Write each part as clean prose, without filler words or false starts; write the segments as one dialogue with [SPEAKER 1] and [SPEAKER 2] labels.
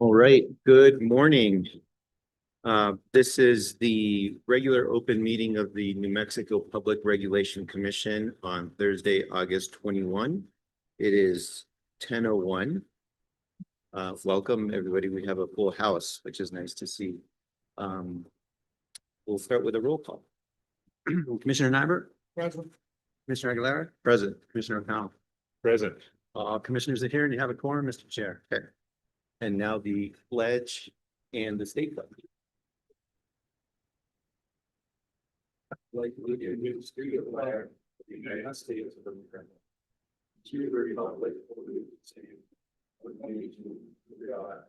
[SPEAKER 1] All right, good morning. This is the regular open meeting of the New Mexico Public Regulation Commission on Thursday, August 21. It is 10:01. Welcome, everybody. We have a full house, which is nice to see. We'll start with a roll call. Commissioner Nyberg? Present. Commissioner Aguilera? Present. Commissioner O'Connell?
[SPEAKER 2] Present.
[SPEAKER 1] Commissioners are here and you have a quorum, Mr. Chair. Okay. And now the pledge and the state flag. Like the Union Street of Fire, the United States of America. To the republic for which it stands, one nation, under God,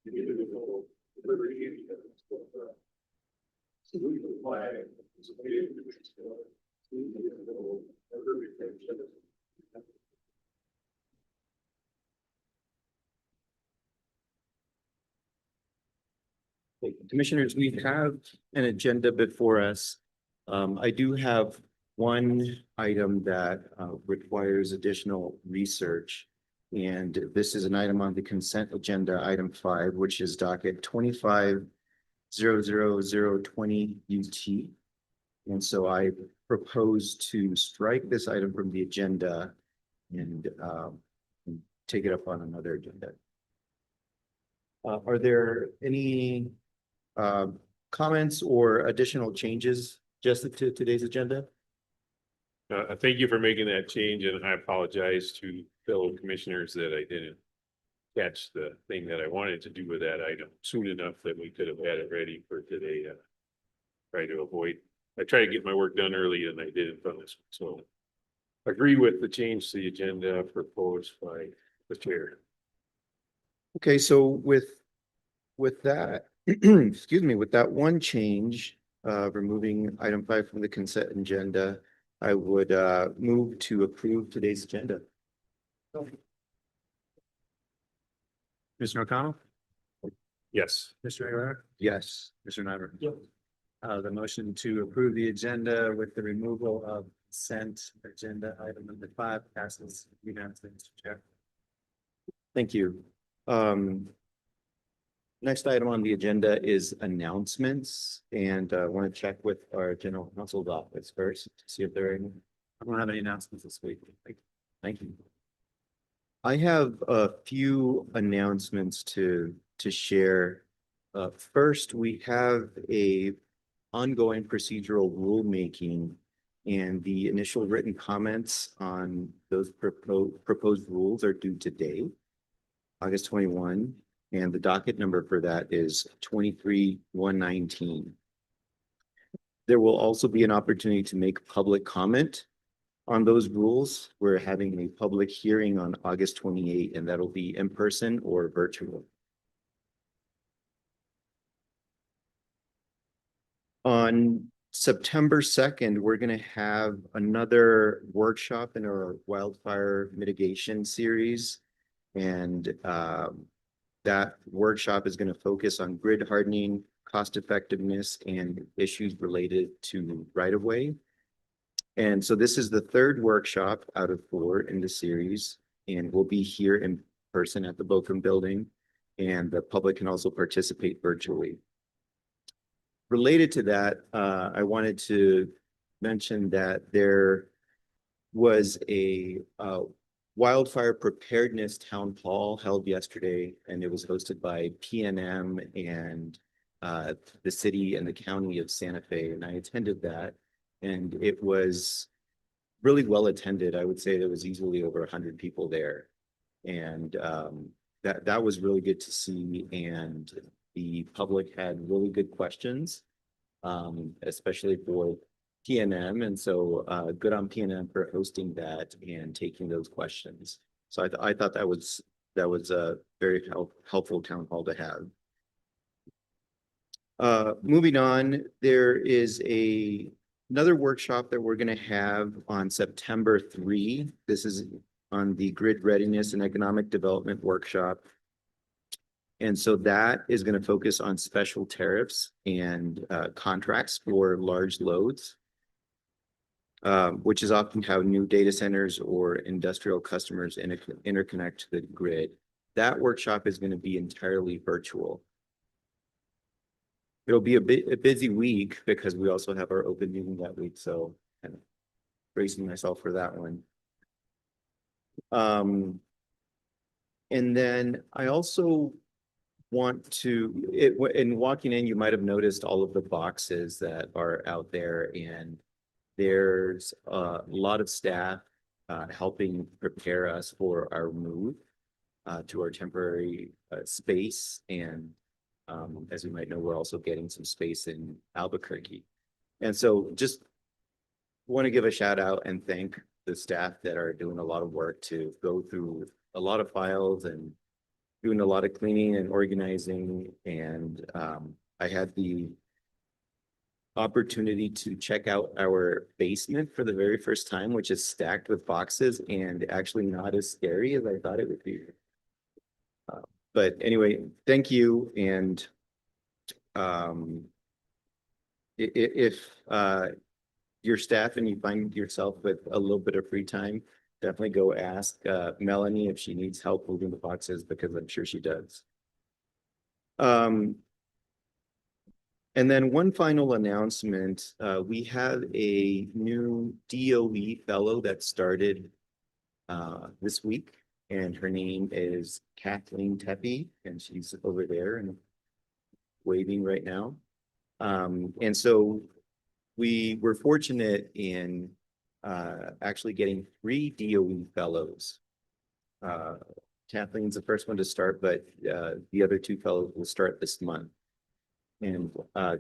[SPEAKER 1] indivisible, with liberty and justice for all. Salute the flag, salute the indivisible, with liberty and justice. Commissioners, we have an agenda before us. I do have one item that requires additional research. And this is an item on the consent agenda, item 5, which is docket 25-00020 UT. And so I propose to strike this item from the agenda and take it up on another agenda. Are there any comments or additional changes just to today's agenda?
[SPEAKER 2] Thank you for making that change, and I apologize to fellow commissioners that I didn't catch the thing that I wanted to do with that item soon enough that we could have had it ready for today. I try to get my work done early and I didn't on this one. So agree with the change to the agenda proposed by the chair.
[SPEAKER 1] Okay, so with that, excuse me, with that one change, removing item 5 from the consent agenda, I would move to approve today's agenda. Mr. O'Connell?
[SPEAKER 2] Yes.
[SPEAKER 3] Mr. Aguilar,
[SPEAKER 1] Yes.
[SPEAKER 3] Mr. Nyberg. The motion to approve the agenda with the removal of consent agenda item number 5 passes unanimously, Mr. Chair.
[SPEAKER 1] Thank you. Next item on the agenda is announcements, and I want to check with our general counsel's office first to see if there are any.
[SPEAKER 3] I don't have any announcements this week.
[SPEAKER 1] Thank you. I have a few announcements to share. First, we have a ongoing procedural rulemaking, and the initial written comments on those proposed rules are due today, August 21, and the docket number for that is 23-119. There will also be an opportunity to make public comment on those rules. We're having a public hearing on August 28, and that'll be in person or virtual. On September 2nd, we're going to have another workshop in our wildfire mitigation series. And that workshop is going to focus on grid hardening, cost effectiveness, and issues related to right-of-way. And so this is the third workshop out of 4 in the series, and we'll be here in person at the Bochum building, and the public can also participate virtually. Related to that, I wanted to mention that there was a wildfire preparedness town hall held yesterday, and it was hosted by PNM and the city and the county of Santa Fe, and I attended that, and it was really well attended. I would say there was easily over 100 people there, and that was really good to see, and the public had really good questions, especially for PNM, and so good on PNM for hosting that and taking those questions. So I thought that was a very helpful town hall to have. Moving on, there is another workshop that we're going to have on September 3. This is on the grid readiness and economic development workshop. And so that is going to focus on special tariffs and contracts for large loads, which is often how new data centers or industrial customers interconnect to the grid. that workshop is going to be entirely virtual. It'll be a busy week because we also have our open meeting that week, so kind of bracing myself for that one. And then I also want to, in walking in, you might have noticed all of the boxes that are out there, and there's a lot of staff helping prepare us for our move to our temporary space. And as we might know, we're also getting some space in Albuquerque. And so just want to give a shout out and thank the staff that are doing a lot of work to go through a lot of files and doing a lot of cleaning and organizing. And I had the opportunity to check out our basement for the very first time, which is stacked with boxes and actually not as scary as I thought it would be. But anyway, thank you. And if your staff and you find yourself with a little bit of free time, definitely go ask Melanie if she needs help moving the boxes, because I'm sure she does. And then one final announcement, we have a new DOE fellow that started this week, and her name is Kathleen Tepe, and she's over there and waving right now. And so we were fortunate in actually getting 3 DOE fellows. Kathleen's the first one to start, but the other 2 fellows will start this month. And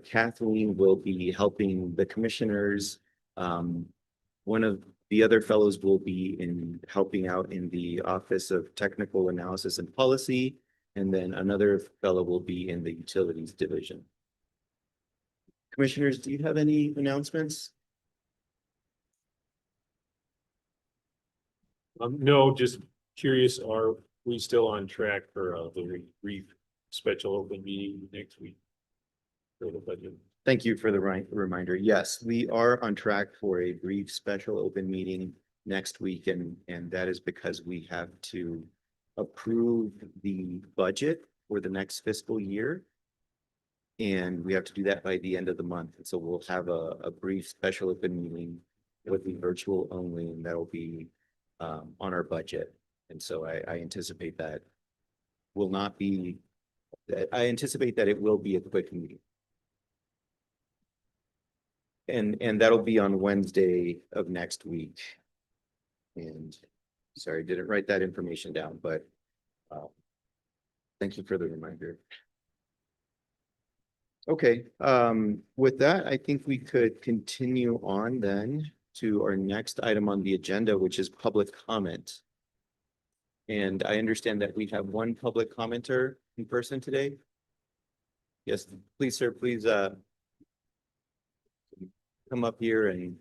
[SPEAKER 1] Kathleen will be helping the commissioners. One of the other fellows will be in helping out in the Office of Technical Analysis and Policy, and then another fellow will be in the Utilities Division. Commissioners, do you have any announcements?
[SPEAKER 2] No, just curious, are we still on track for the brief special open meeting next week for the budget?
[SPEAKER 1] Thank you for the reminder. Yes, we are on track for a brief special open meeting next week, and that is because we have to approve the budget for the next fiscal year. And we have to do that by the end of the month. And so we'll have a brief special open meeting with the virtual only, and that'll be on our budget. And so I anticipate that will not be, I anticipate that it will be a quick meeting. And that'll be on Wednesday of next week. And sorry, didn't write that information down, but thank you for the reminder. Okay, with that, I think we could continue on then to our next item on the agenda, which is public comment. And I understand that we have one public commenter in person today. Yes, please, sir, please come up here and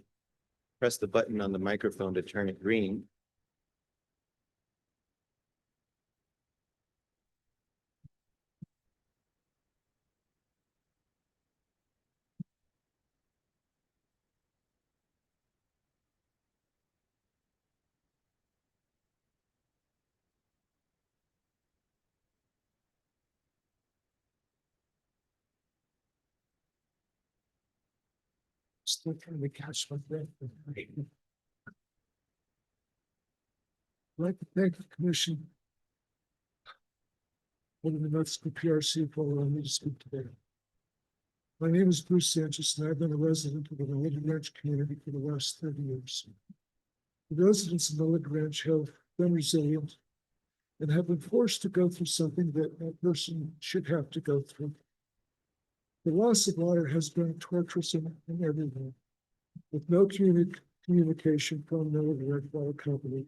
[SPEAKER 1] press the button on the microphone to turn it green.
[SPEAKER 4] Still trying to catch my breath. I'd like to thank the commission for the NMPRC for allowing me to speak today. My name is Bruce Sanchez, and I've been a resident of the Lid Ranch community for the last 30 years. The residents of the Lid Ranch have been resilient and have been forced to go through something that a person should have to go through. The loss of water has been torturous in every way. With no communication from the Lid Ranch Water Company,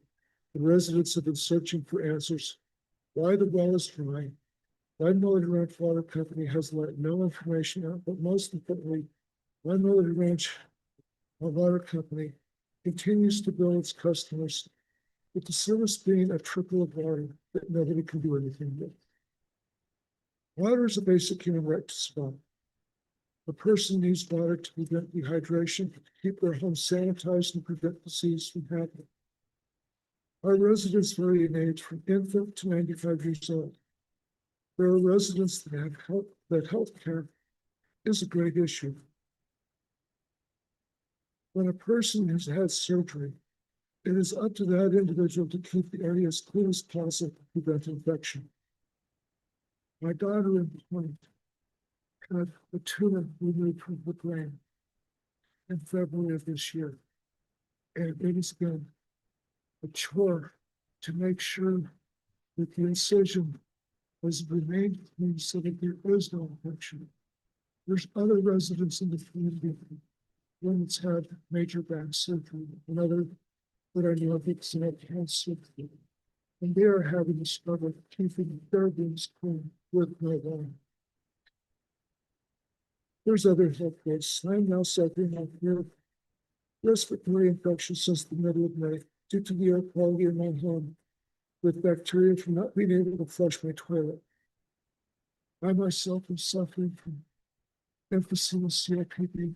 [SPEAKER 4] the residents have been searching for answers. Why the well is dry, why Lid Ranch Water Company has let no information out, but most importantly, why Lid Ranch Water Company continues to bill its customers with the service being a trickle of water that nobody can do anything with. Water is a basic human right to survive. A person needs water to prevent dehydration, to keep their home sanitized and prevent disease from happening. Our residents vary in age from infant to 95 years old. There are residents that have healthcare is a great issue. When a person has had surgery, it is up to that individual to keep the area as clean as possible to prevent infection. My daughter in point had a tumor removed from her brain in February of this year. And it has been a chore to make sure that the incision has remained clean so that there is no infection. There's other residents in the community when it's had major back surgery and other that are Olympics and cancer. And they are having to struggle keeping their rooms clean with no water. There's other health risks. I'm now suffering from respiratory infection since the middle of May due to the air quality in my home with bacteria from not being able to flush my toilet. I myself am suffering from emphysema COPD.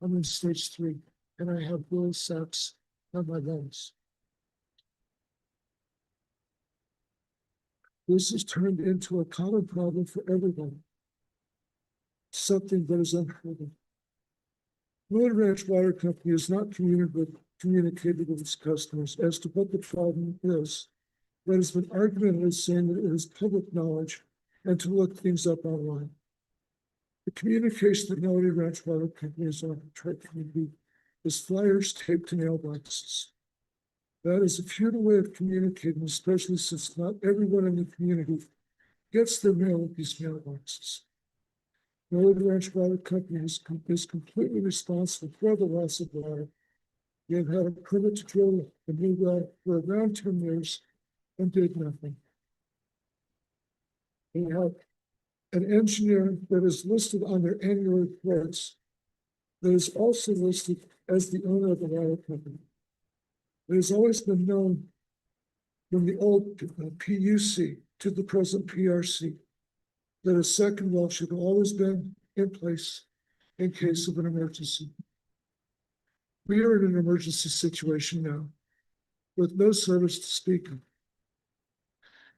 [SPEAKER 4] I'm in stage 3, and I have blood sacs on my lungs. This has turned into a common problem for everyone, something that is unheard of. Northern Ranch Water Company has not communicated with its customers as to what the problem is, but has been argumentative saying that it is public knowledge and to look things up online. The communication that Northern Ranch Water Company is on the Detroit community is flyers taped to mailboxes. That is a futile way of communicating, especially since not everyone in the community gets their mail with these mailboxes. Northern Ranch Water Company is completely responsible for the loss of water. They have had a permit to drill a new well for around 10 years and did nothing. They have an engineer that is listed on their annual reports that is also listed as the owner of the water company. It has always been known from the old PUC to the present PRC that a second well should have always been in place in case of an emergency. We are in an emergency situation now with no service to speak of.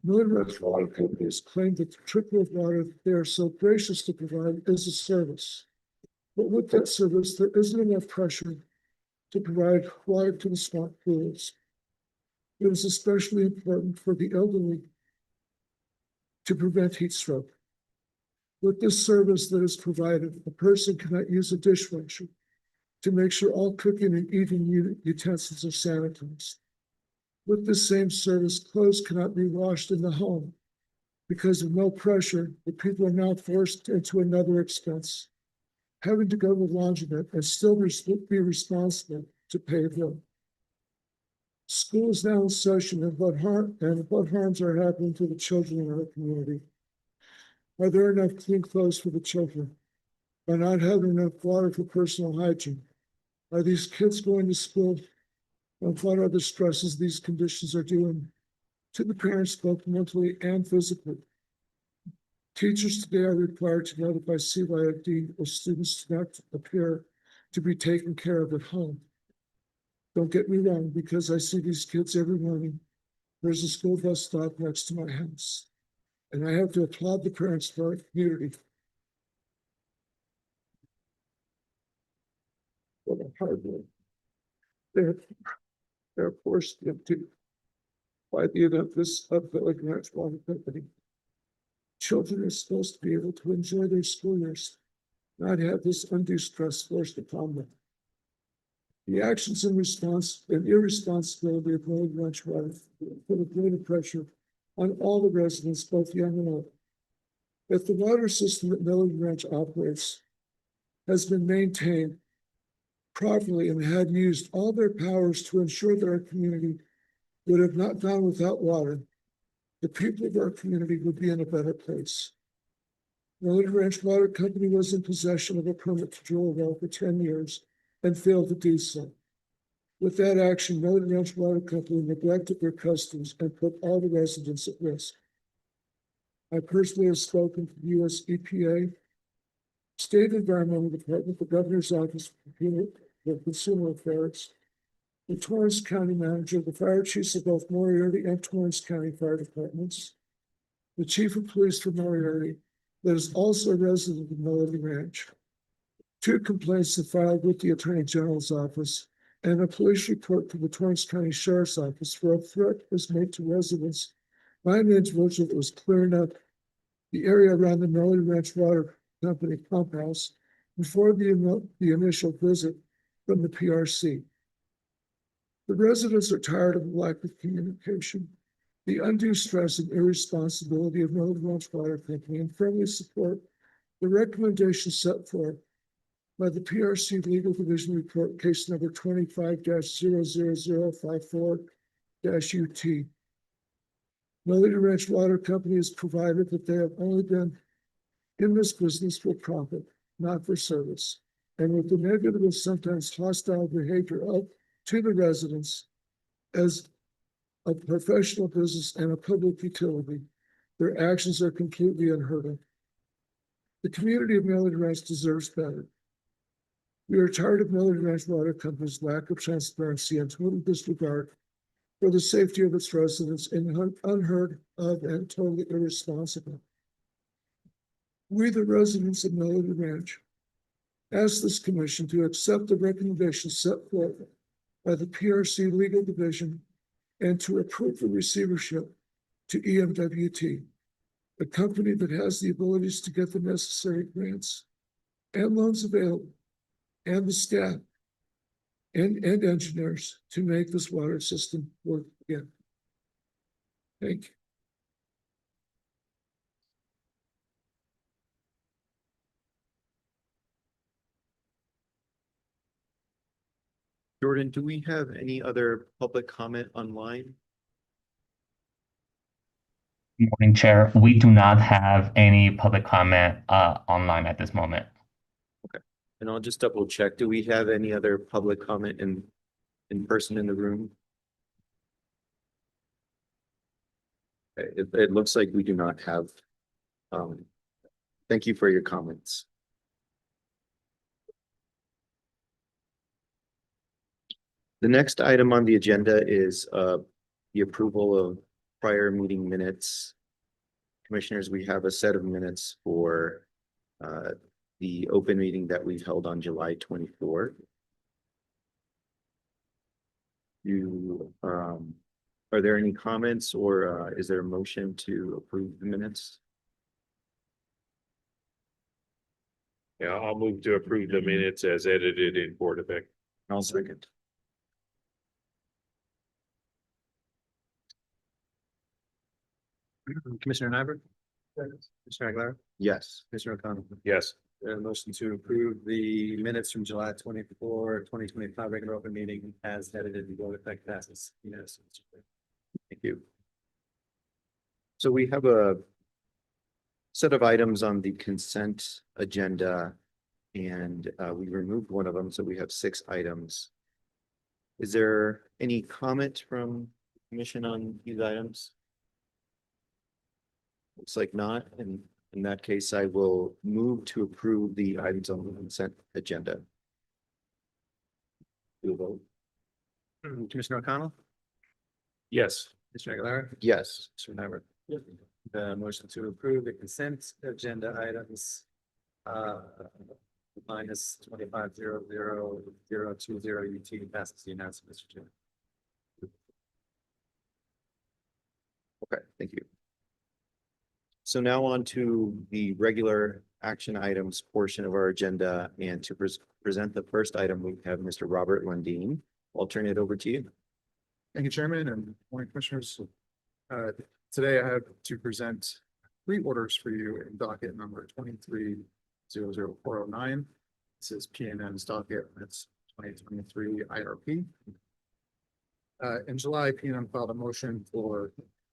[SPEAKER 4] Northern Ranch Water Company has claimed that the trickle of water that they are so gracious to provide is a service. But with that service, there isn't enough pressure to provide water to the swamp pools. It is especially important for the elderly to prevent heat stroke. With this service that is provided, a person cannot use a dishwasher to make sure all cooking and eating utensils are sanitized. With this same service, clothes cannot be washed in the home. Because of no pressure, the people are now forced into another expense, having to go to the laundromat and still be responsible to pay a bill. School is now in session, and what harms are happening to the children in our community? Are there enough clean clothes for the children? Are not having enough water for personal hygiene? Are these kids going to school? And what are the stresses these conditions are doing to the parents, both mentally and physically? Teachers today are required to notify CYFD if students do not appear to be taken care of at home. Don't get me wrong, because I see these kids every morning. There's a school bus stop next to my house, and I have to applaud the parents for our community. What a hard work. They're forced into by the events of the Northern Ranch Water Company. Children are supposed to be able to enjoy their school years, not have this undue stress forced upon them. The actions and irresponsibility of Northern Ranch Water put a greater pressure on all the residents, both young and old. If the water system that Northern Ranch operates has been maintained properly and had used all their powers to ensure that our community would have not gone without water, the people of our community would be in a better place. Northern Ranch Water Company was in possession of a permit to drill a well for 10 years and failed to do so. With that action, Northern Ranch Water Company neglected their customers and put all the residents at risk. I personally have spoken to the U.S. EPA, State Environmental Department, the Governor's Office for Consumer Affairs, the Torrance County Manager, the fire chiefs of both Moriarty and Torrance County Fire Departments, the Chief of Police for Moriarty, that is also a resident of Melody Ranch, 2 complaints are filed with the Attorney General's office, and a police report to the Torrance County Sheriff's Office for a threat was made to residents by an individual that was clearing up the area around the Melody Ranch Water Company pump house before the initial visit from the PRC. The residents are tired of the lack of communication, the undue stress and irresponsibility of Melody Ranch Water Company, and firmly support the recommendations set forth by the PRC Legal Division Report, case number 25-00054-UT. Melody Ranch Water Company has provided that they have only been in this business for profit, not for service. And with the negative and sometimes hostile behavior to the residents as a professional business and a public utility, their actions are completely unheard of. The community of Melody Ranch deserves better. We are tired of Melody Ranch Water Company's lack of transparency and total disregard for the safety of its residents, and unheard of and totally irresponsible. We, the residents of Melody Ranch, ask this commission to accept the recommendations set forth by the PRC Legal Division and to approve the receivership to EMWT, a company that has the abilities to get the necessary grants and loans available, and the staff and engineers to make this water system work again. Thank you.
[SPEAKER 1] Jordan, do we have any other public comment online?
[SPEAKER 5] Morning, Chair. We do not have any public comment online at this moment.
[SPEAKER 1] And I'll just double check. Do we have any other public comment in person in the room? Okay, it looks like we do not have. Thank you for your comments. The next item on the agenda is the approval of prior meeting minutes. Commissioners, we have a set of minutes for the open meeting that we held on July 24th. Are there any comments, or is there a motion to approve the minutes?
[SPEAKER 2] Yeah, I'll move to approve the minutes as edited in Board of Ec.
[SPEAKER 1] I'll second.
[SPEAKER 3] Commissioner Nyberg? Commissioner Aguilar?
[SPEAKER 1] Yes.
[SPEAKER 3] Commissioner O'Connell?
[SPEAKER 2] Yes,
[SPEAKER 3] A motion to approve the minutes from July 24, 2025 regular open meeting as edited and vote effect passes. Yes.
[SPEAKER 1] Thank you. So we have a set of items on the consent agenda, and we removed one of them, so we have 6 items. Is there any comment from the commission on these items? Looks like not, and in that case, I will move to approve the items on the consent agenda. We'll vote.
[SPEAKER 3] Commissioner O'Connell?
[SPEAKER 2] yes,
[SPEAKER 3] Commissioner Aguilar?
[SPEAKER 1] Yes.
[SPEAKER 3] Commissioner Nyberg? The motion to approve the consent agenda items minus 25-000-020 UT passes unanimously, Mr. Chair.
[SPEAKER 1] Okay, thank you. So now on to the regular action items portion of our agenda, and to present the first item, we have Mr. Robert Lundeen. I'll turn it over to you.
[SPEAKER 6] Thank you, Chairman, and morning, Commissioners. Today I have to present 3 orders for you in docket number 23-00409. This is PNM's docket. It's 2023 IRP. In July, PNM filed a motion for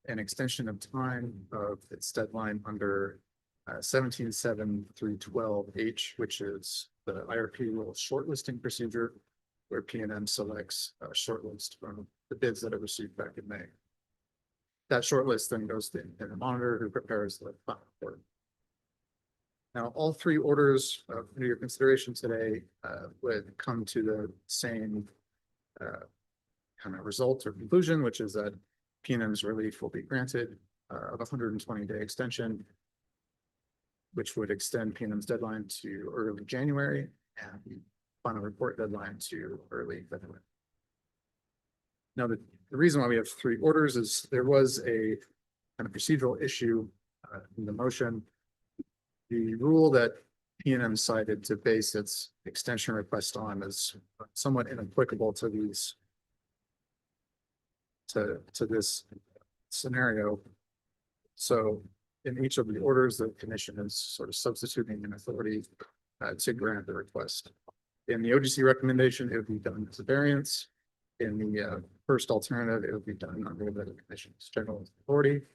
[SPEAKER 6] an extension of time of its deadline under 17.7.312H, which is the IRP rule shortlisting procedure, where PNM selects a shortlist from the bids that it received back in May. That shortlist then goes to the independent monitor, who prepares the final report. Now, all 3 orders under your consideration today would come to the same kind of result or conclusion, which is that PNM's relief will be granted of 120-day extension, which would extend PNM's deadline to early January and the final report deadline to early February. Now, the reason why we have three orders is there was a kind of procedural issue in the motion. The rule that PNM cited to base its extension request on is somewhat inapplicable to these to this scenario. So in each of the orders, the commission is sort of substituting an authority to grant the request. In the OGC recommendation, it would be done as a variance. In the first alternative, it would be done under the commission's general authority.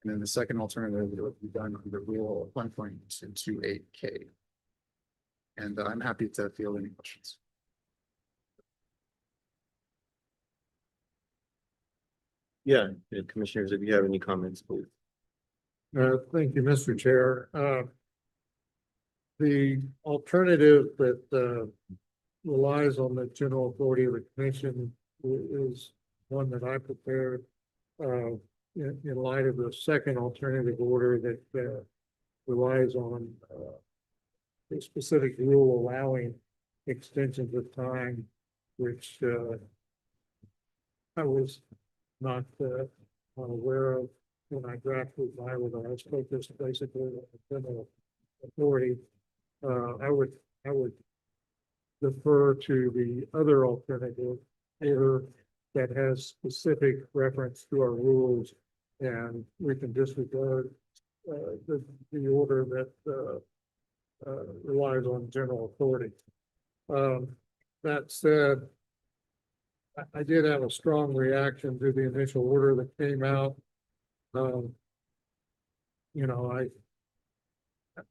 [SPEAKER 6] And then the second alternative, it would be done under rule 1.228K. And I'm happy to field any questions.
[SPEAKER 1] Yeah, commissioners, if you have any comments, please.
[SPEAKER 7] Thank you, Mr. Chair. The alternative that relies on the general authority of the commission is one that I prepared in light of the second alternative order that relies on a specific rule allowing extensions of time, which I was not aware of when I drafted my order. I was focused basically on the general authority. I would defer to the other alternative order that has specific reference to our rules, and we can disregard the order that relies on general authority. That said, I did have a strong reaction to the initial order that came out. You know,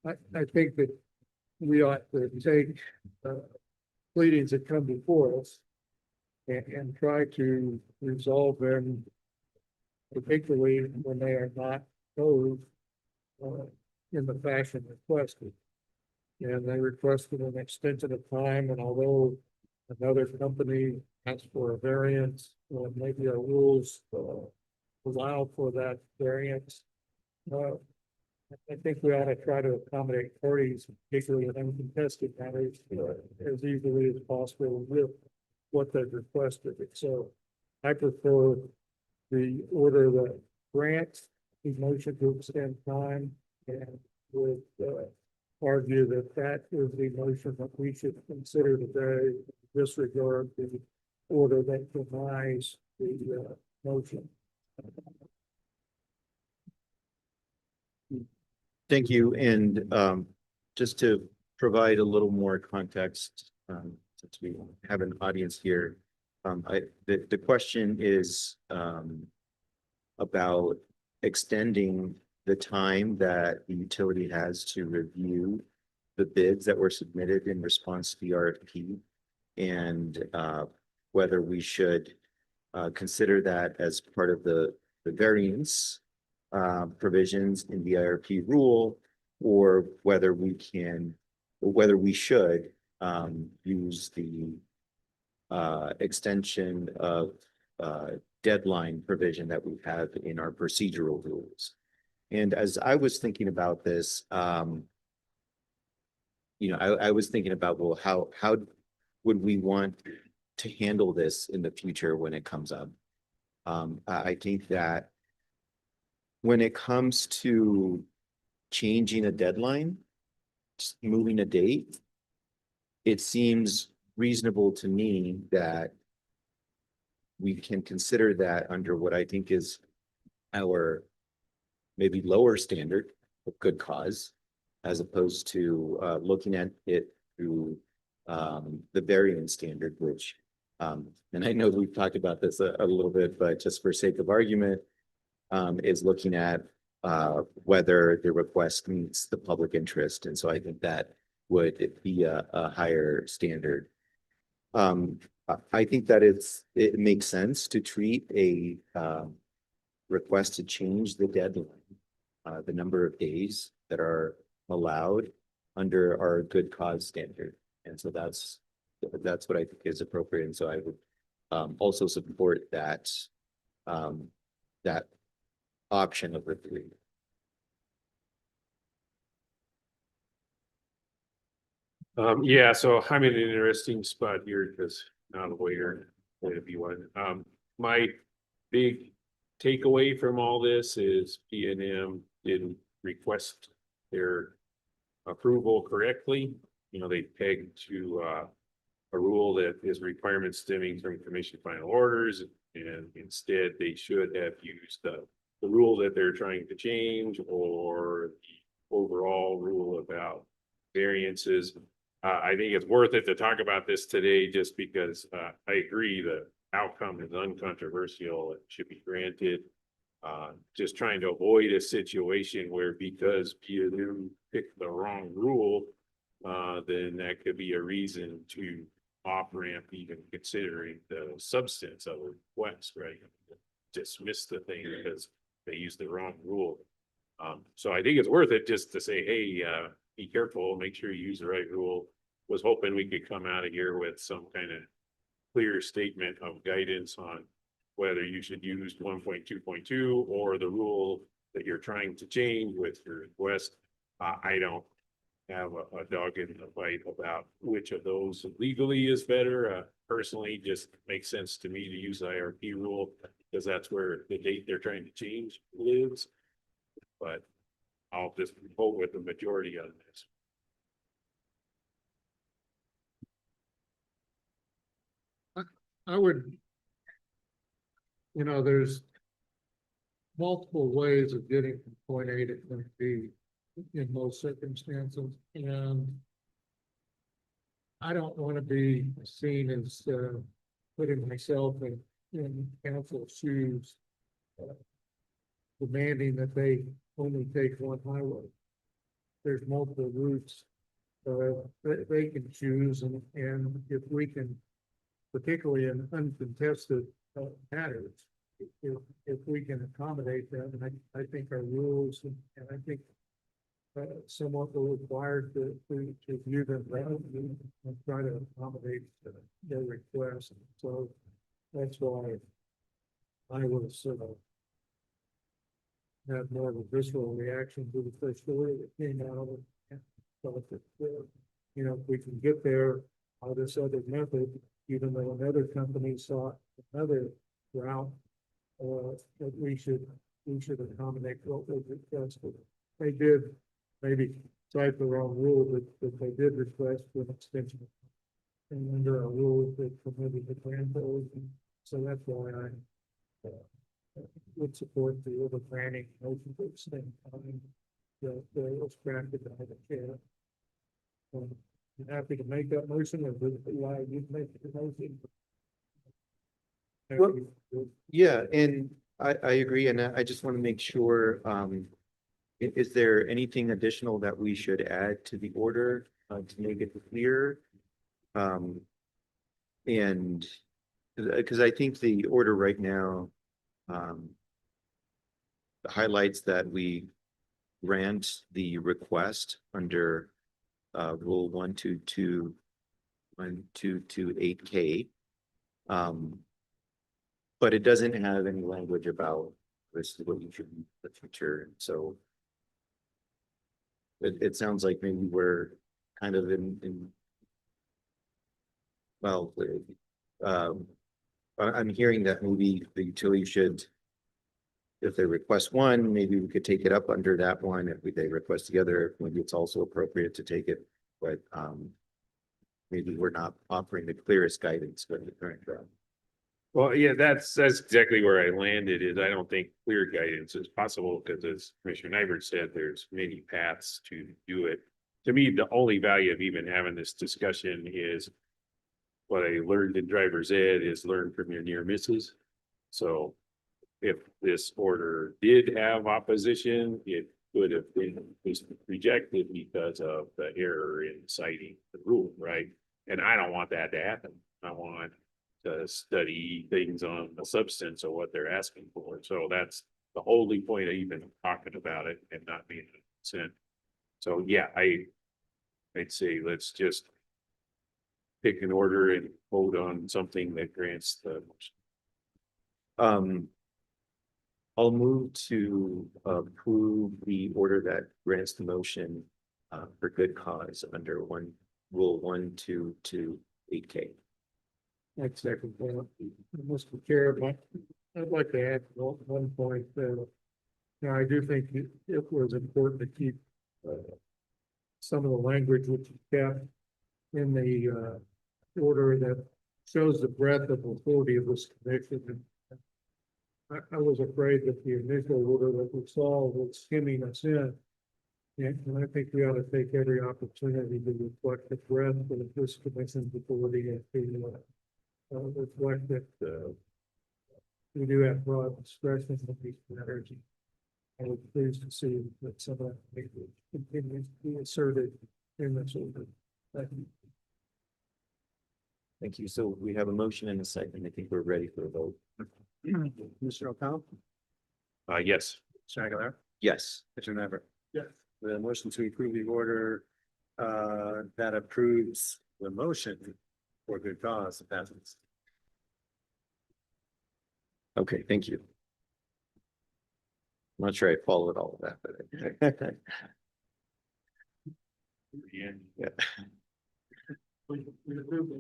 [SPEAKER 7] I think that we ought to take pleadings that come before us and try to resolve them, particularly when they are not posed in the fashion requested. And they requested an extension of time, and although another company asked for a variance, maybe our rules allow for that variance. I think we ought to try to accommodate parties, particularly in uncontested matters, as easily as possible with what they've requested. So I prefer the order that grants the motion to extend time, and would argue that that is the motion that we should consider today, disregard the order that denies the motion.
[SPEAKER 1] Thank you. And just to provide a little more context, since we have an audience here, the question is about extending the time that the utility has to review the bids that were submitted in response to the RFP, and whether we should consider that as part of the variance provisions in the IRP rule, or whether we should use the extension of deadline provision that we have in our procedural rules. And as I was thinking about this, you know, I was thinking about, well, how would we want to handle this in the future when it comes up? I think that when it comes to changing a deadline, moving a date, it seems reasonable to me that we can consider that under what I think is our maybe lower standard of good cause, as opposed to looking at it through the variance standard, which, and I know we've talked about this a little bit, but just for sake of argument, is looking at whether the request meets the public interest. And so I think that would be a higher standard. I think that it makes sense to treat a request to change the deadline, the number of days that are allowed under our good cause standard. And so that's what I think is appropriate. And so I would also support that, that option of the three.
[SPEAKER 2] Yeah, so I'm in an interesting spot here because not a waiter, way to be one. My big takeaway from all this is P&M didn't request their approval correctly. You know, they pegged to a rule that is requirements stemming from commission final orders, and instead they should have used the rule that they're trying to change, or the overall rule about variances. I think it's worth it to talk about this today, just because I agree the outcome is uncontroversial. It should be granted. Just trying to avoid a situation where, because P&M picked the wrong rule, then that could be a reason to off ramp even considering the substance of the request, right? Dismiss the thing because they used the wrong rule. So I think it's worth it just to say, hey, be careful, make sure you use the right rule. Was hoping we could come out of here with some kind of clear statement of guidance on whether you should use 1.2.2 or the rule that you're trying to change with your request. I don't have a dog in the fight about which of those legally is better. Personally, just makes sense to me to use the IRP rule because that's where the date they're trying to change lives. But I'll just vote with the majority on this.
[SPEAKER 7] I would, there's multiple ways of getting from point A to point B in most circumstances, and I don't want to be seen as putting myself in council's shoes, demanding that they only take one highway. There's multiple routes that they can choose, and if we can, particularly in uncontested matters, if we can accommodate them, and I think our rules and I think somewhat we're required to view them and try to accommodate their requests. So that's why I was sort of have more of a visceral reaction to the first story that came out of it. So if we can get there by this other method, even though another company sought another route, that we should accommodate what was requested. They did maybe cite the wrong rule, but they did request for an extension. And under our rules that permitted the grandfathers, so that's why I would support the order planning motion to extend time that was granted by the chair. I'm happy to make that motion, or why you make the motion.
[SPEAKER 1] Well, yeah, and I agree, and I just want to make sure, is there anything additional that we should add to the order to make it clear? And because I think the order right now highlights that we grant the request under Rule 122.122.8K. But it doesn't have any language about this is what you should do in the future. So it sounds like maybe we're kind of in well, I'm hearing that maybe the utility should, if they request one, maybe we could take it up under that one. If they request the other, maybe it's also appropriate to take it, but maybe we're not offering the clearest guidance for the current draft.
[SPEAKER 2] Well, yeah, that's exactly where I landed. Is I don't think clear guidance is possible because, as Commissioner Nybert said, there's many paths to do it. To me, the only value of even having this discussion is what I learned in driver's ed is learn from your near misses. So if this order did have opposition, it could have been rejected because of the error in citing the rule, right? And I don't want that to happen. I want to study things on the substance of what they're asking for. So that's the only point of even talking about it and not being consent. So yeah, I'd say let's just pick an order and vote on something that grants the motion.
[SPEAKER 1] I'll move to approve the order that grants the motion for good cause under rule 122(8K.
[SPEAKER 7] Next second, Mr. Chair, I'd like to add one point. Now, I do think it was important to keep some of the language which is kept in the order that shows the breadth of authority of this commission. I was afraid that the initial order that we saw was skimming us in. And I think we ought to take every opportunity to reflect the breadth of this commission's authority and to reflect that we do have broad discretion in these matters. I was pleased to see that some of that continues to be asserted in this order. Thank you.
[SPEAKER 1] Thank you. So we have a motion and a second. I think we're ready for a vote.
[SPEAKER 3] Mr. O'Connell,
[SPEAKER 2] Yes.
[SPEAKER 3] Mr. Aguilar,
[SPEAKER 1] Yes.
[SPEAKER 3] Mr. Never.
[SPEAKER 7] Yes.
[SPEAKER 3] The motion to approve the order that approves the motion for good cause passes.
[SPEAKER 1] Okay, thank you. I'm not sure I followed all of that, but yeah.
[SPEAKER 7] We approved the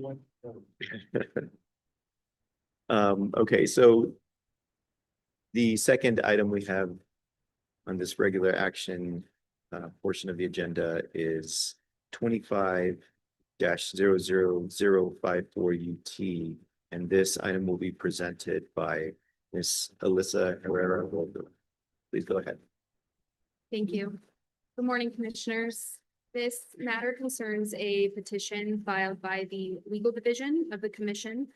[SPEAKER 7] one.
[SPEAKER 1] Okay, so the second item we have on this regular action portion of the agenda is 25-00054 UT. And this item will be presented by Ms. Alyssa Herrera. Please go ahead.
[SPEAKER 8] Thank you. Good morning, Commissioners. This matter concerns a petition filed by the Legal Division of the Commission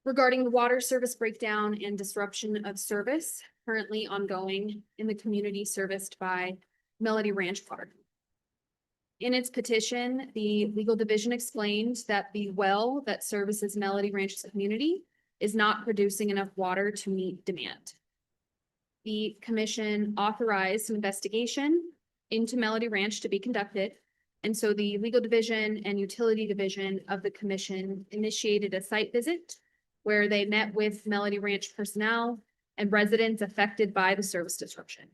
[SPEAKER 8] regarding the water service breakdown and disruption of service currently ongoing in the community serviced by Melody Ranch Water. In its petition, the Legal Division explained that the well that services Melody Ranch's community is not producing enough water to meet demand. The Commission authorized an investigation into Melody Ranch to be conducted, and so the Legal Division and Utility Division of the Commission initiated a site visit where they met with Melody Ranch personnel and residents affected by the service disruption.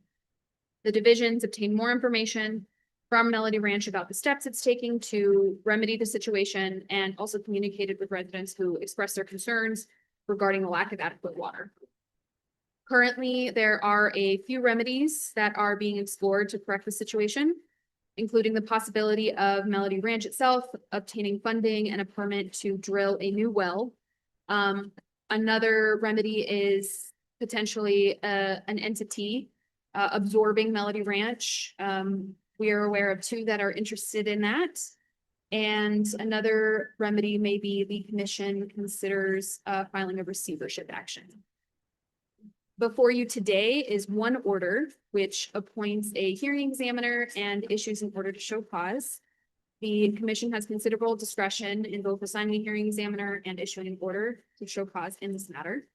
[SPEAKER 8] The divisions obtained more information from Melody Ranch about the steps it's taking to remedy the situation and also communicated with residents who expressed their concerns regarding the lack of adequate water. Currently, there are a few remedies that are being explored to correct the situation, including the possibility of Melody Ranch itself obtaining funding and a permit to drill a new well. Another remedy is potentially an entity absorbing Melody Ranch. We are aware of two that are interested in that. And another remedy may be the commission considers filing a receivership action. Before you today is one order, which appoints a hearing examiner and issues an order to show cause. The commission has considerable discretion in both assigning a hearing examiner and issuing an order to show cause in this matter.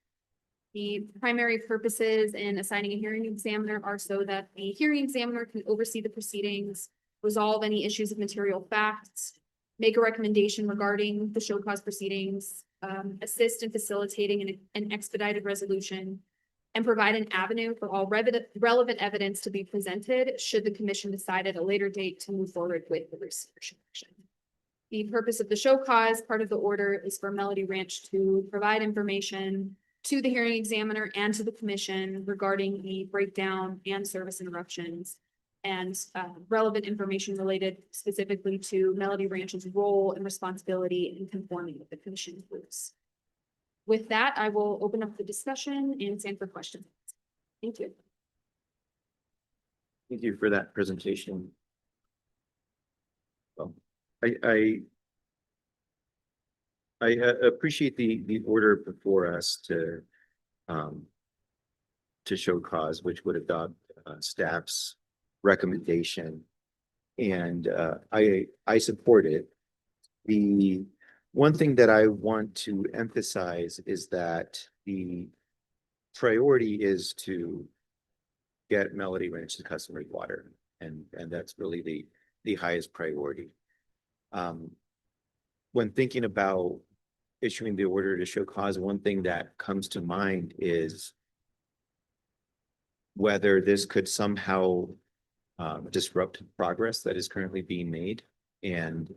[SPEAKER 8] The primary purposes in assigning a hearing examiner are so that the hearing examiner can oversee the proceedings, resolve any issues of material facts, make a recommendation regarding the show cause proceedings, assist in facilitating an expedited resolution, and provide an avenue for all relevant evidence to be presented should the commission decide at a later date to move forward with the receivership action. The purpose of the show cause part of the order is for Melody Ranch to provide information to the hearing examiner and to the commission regarding the breakdown and service interruptions and relevant information related specifically to Melody Ranch's role and responsibility in conforming with the commission's rules. With that, I will open up the discussion and stand for questions. Thank you.
[SPEAKER 1] Thank you for that presentation. Well, I appreciate the order before us to show cause, which would adopt staff's recommendation, and I support it. The one thing that I want to emphasize is that the priority is to get Melody Ranch to customers water, and that's really the highest priority. when thinking about issuing the order to show cause, one thing that comes to mind is whether this could somehow disrupt progress that is currently being made. And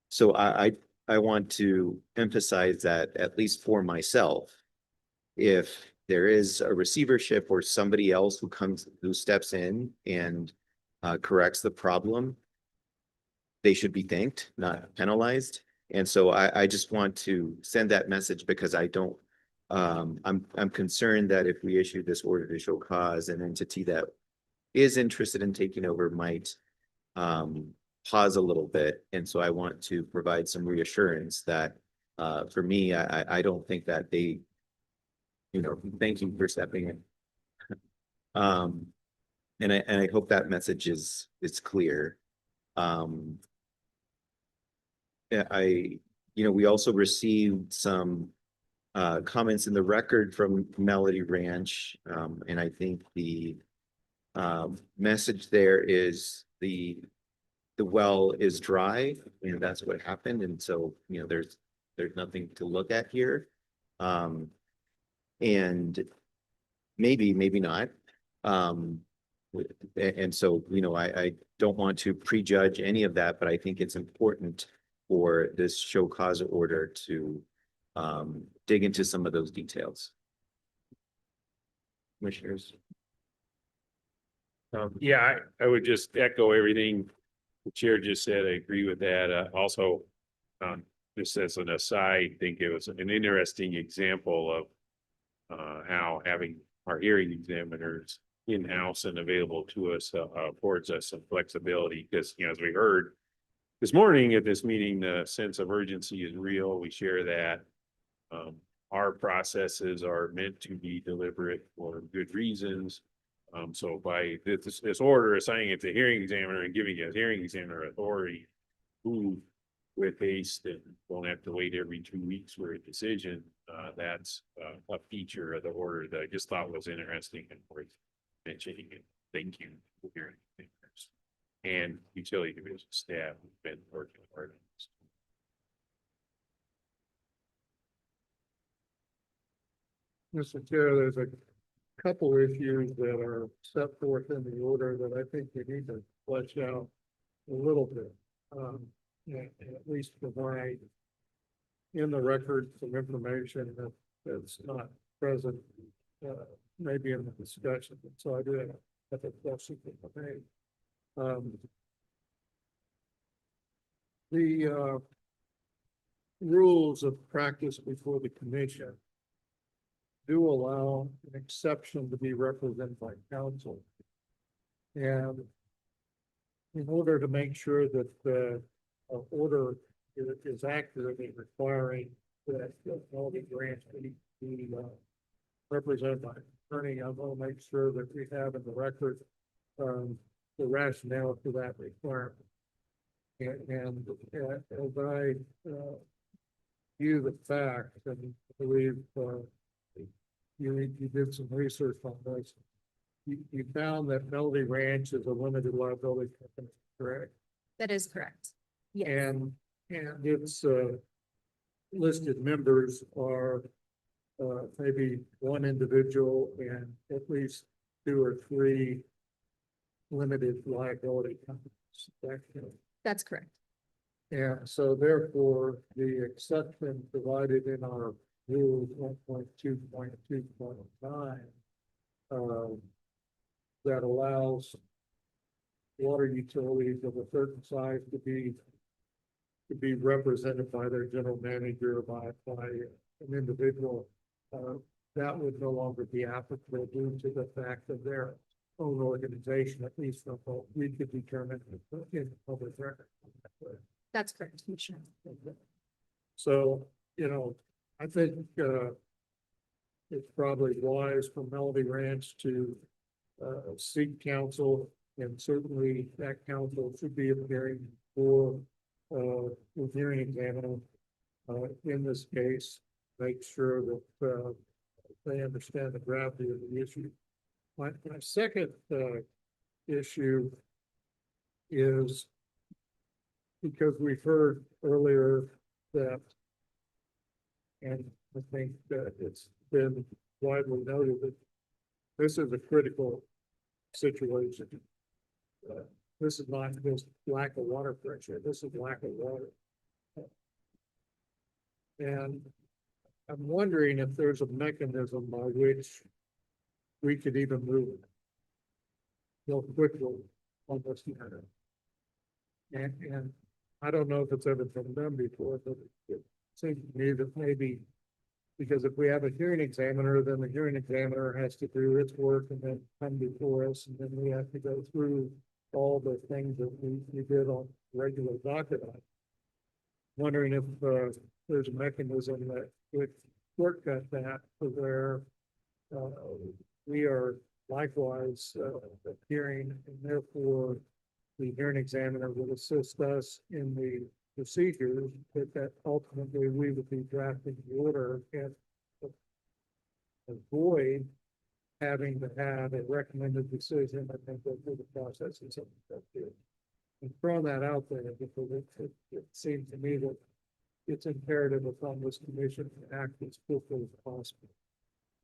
[SPEAKER 1] so I want to emphasize that, at least for myself, if there is a receivership or somebody else who steps in and corrects the problem, they should be thanked, not penalized. And so I just want to send that message, because I don't, I'm concerned that if we issue this order to show cause, an entity that is interested in taking over might pause a little bit. And so I want to provide some reassurance that for me, I don't think that they, thank you for stepping in. And I hope that message is clear. We also received some comments in the record from Melody Ranch. And I think the message there is the well is dry, and that's what happened. And so, there's nothing to look at here. And maybe not. And so, I don't want to prejudge any of that, but I think it's important for this show cause order to dig into some of those details. Commissioners?
[SPEAKER 2] Yeah, I would just echo everything the chair just said. I agree with that. Also, just as an aside, I think it was an interesting example of how having our hearing examiners in-house and available to us affords us some flexibility, because, as we heard this morning at this meeting, the sense of urgency is real. We share that. Our processes are meant to be deliberate for good reasons. So by this order assigning it to hearing examiner and giving a hearing examiner authority, move with haste and won't have to wait every 2 weeks for a decision. That's a feature of the order that I just thought was interesting and worth mentioning. And thank you for hearing examiners and utility division staff who've been working hard on this.
[SPEAKER 7] Mr. Chair, there's a couple issues that are set forth in the order that I think we need to flesh out a little bit. And at least provide in the record some information that's not present, maybe in the discussion. So I do have a question for me. The rules of practice before the commission do allow an exception to be represented by counsel. And in order to make sure that the order is accurate in requiring that all the grants be represented by an attorney, I want to make sure that we have in the record the rationale for that requirement. And as I view the facts, and I believe you did some research on this, you found that Melody Ranch is a limited liability company, correct?
[SPEAKER 8] That is correct. Yes.
[SPEAKER 7] And its listed members are maybe one individual and at least 2 or 3 limited liability companies.
[SPEAKER 8] That's correct.
[SPEAKER 7] And so therefore, the exception provided in our rule 1.2.2.9 that allows water utilities of a certain size to be represented by their general manager, by an individual, that would no longer be applicable due to the fact of their own organization, at least from what we could determine in public record.
[SPEAKER 8] That's correct, Commissioner.
[SPEAKER 7] So, I think it's probably wise for Melody Ranch to seek counsel, and certainly that counsel should be appearing for the hearing examiner in this case, make sure that they understand the gravity of the issue. My second issue is because we've heard earlier that, and I think that it's been widely noted that this is a critical situation. This is not just lack of water pressure, this is lack of water. And I'm wondering if there's a mechanism by which we could even move real quickly on this matter. And I don't know if it's ever been done before, but it seems to me that maybe, because if we have a hearing examiner, then the hearing examiner has to do its work and then come before us, and then we have to go through all the things that we did on regular docket. Wondering if there's a mechanism that would shortcut that to where we are likewise hearing, and therefore the hearing examiner will assist us in the procedures, but that ultimately we would be drafting the order and avoid having to have a recommended decision and then go through the process and something like that. And throwing that out there, because it seems to me that it's imperative upon this commission to act as quickly as possible.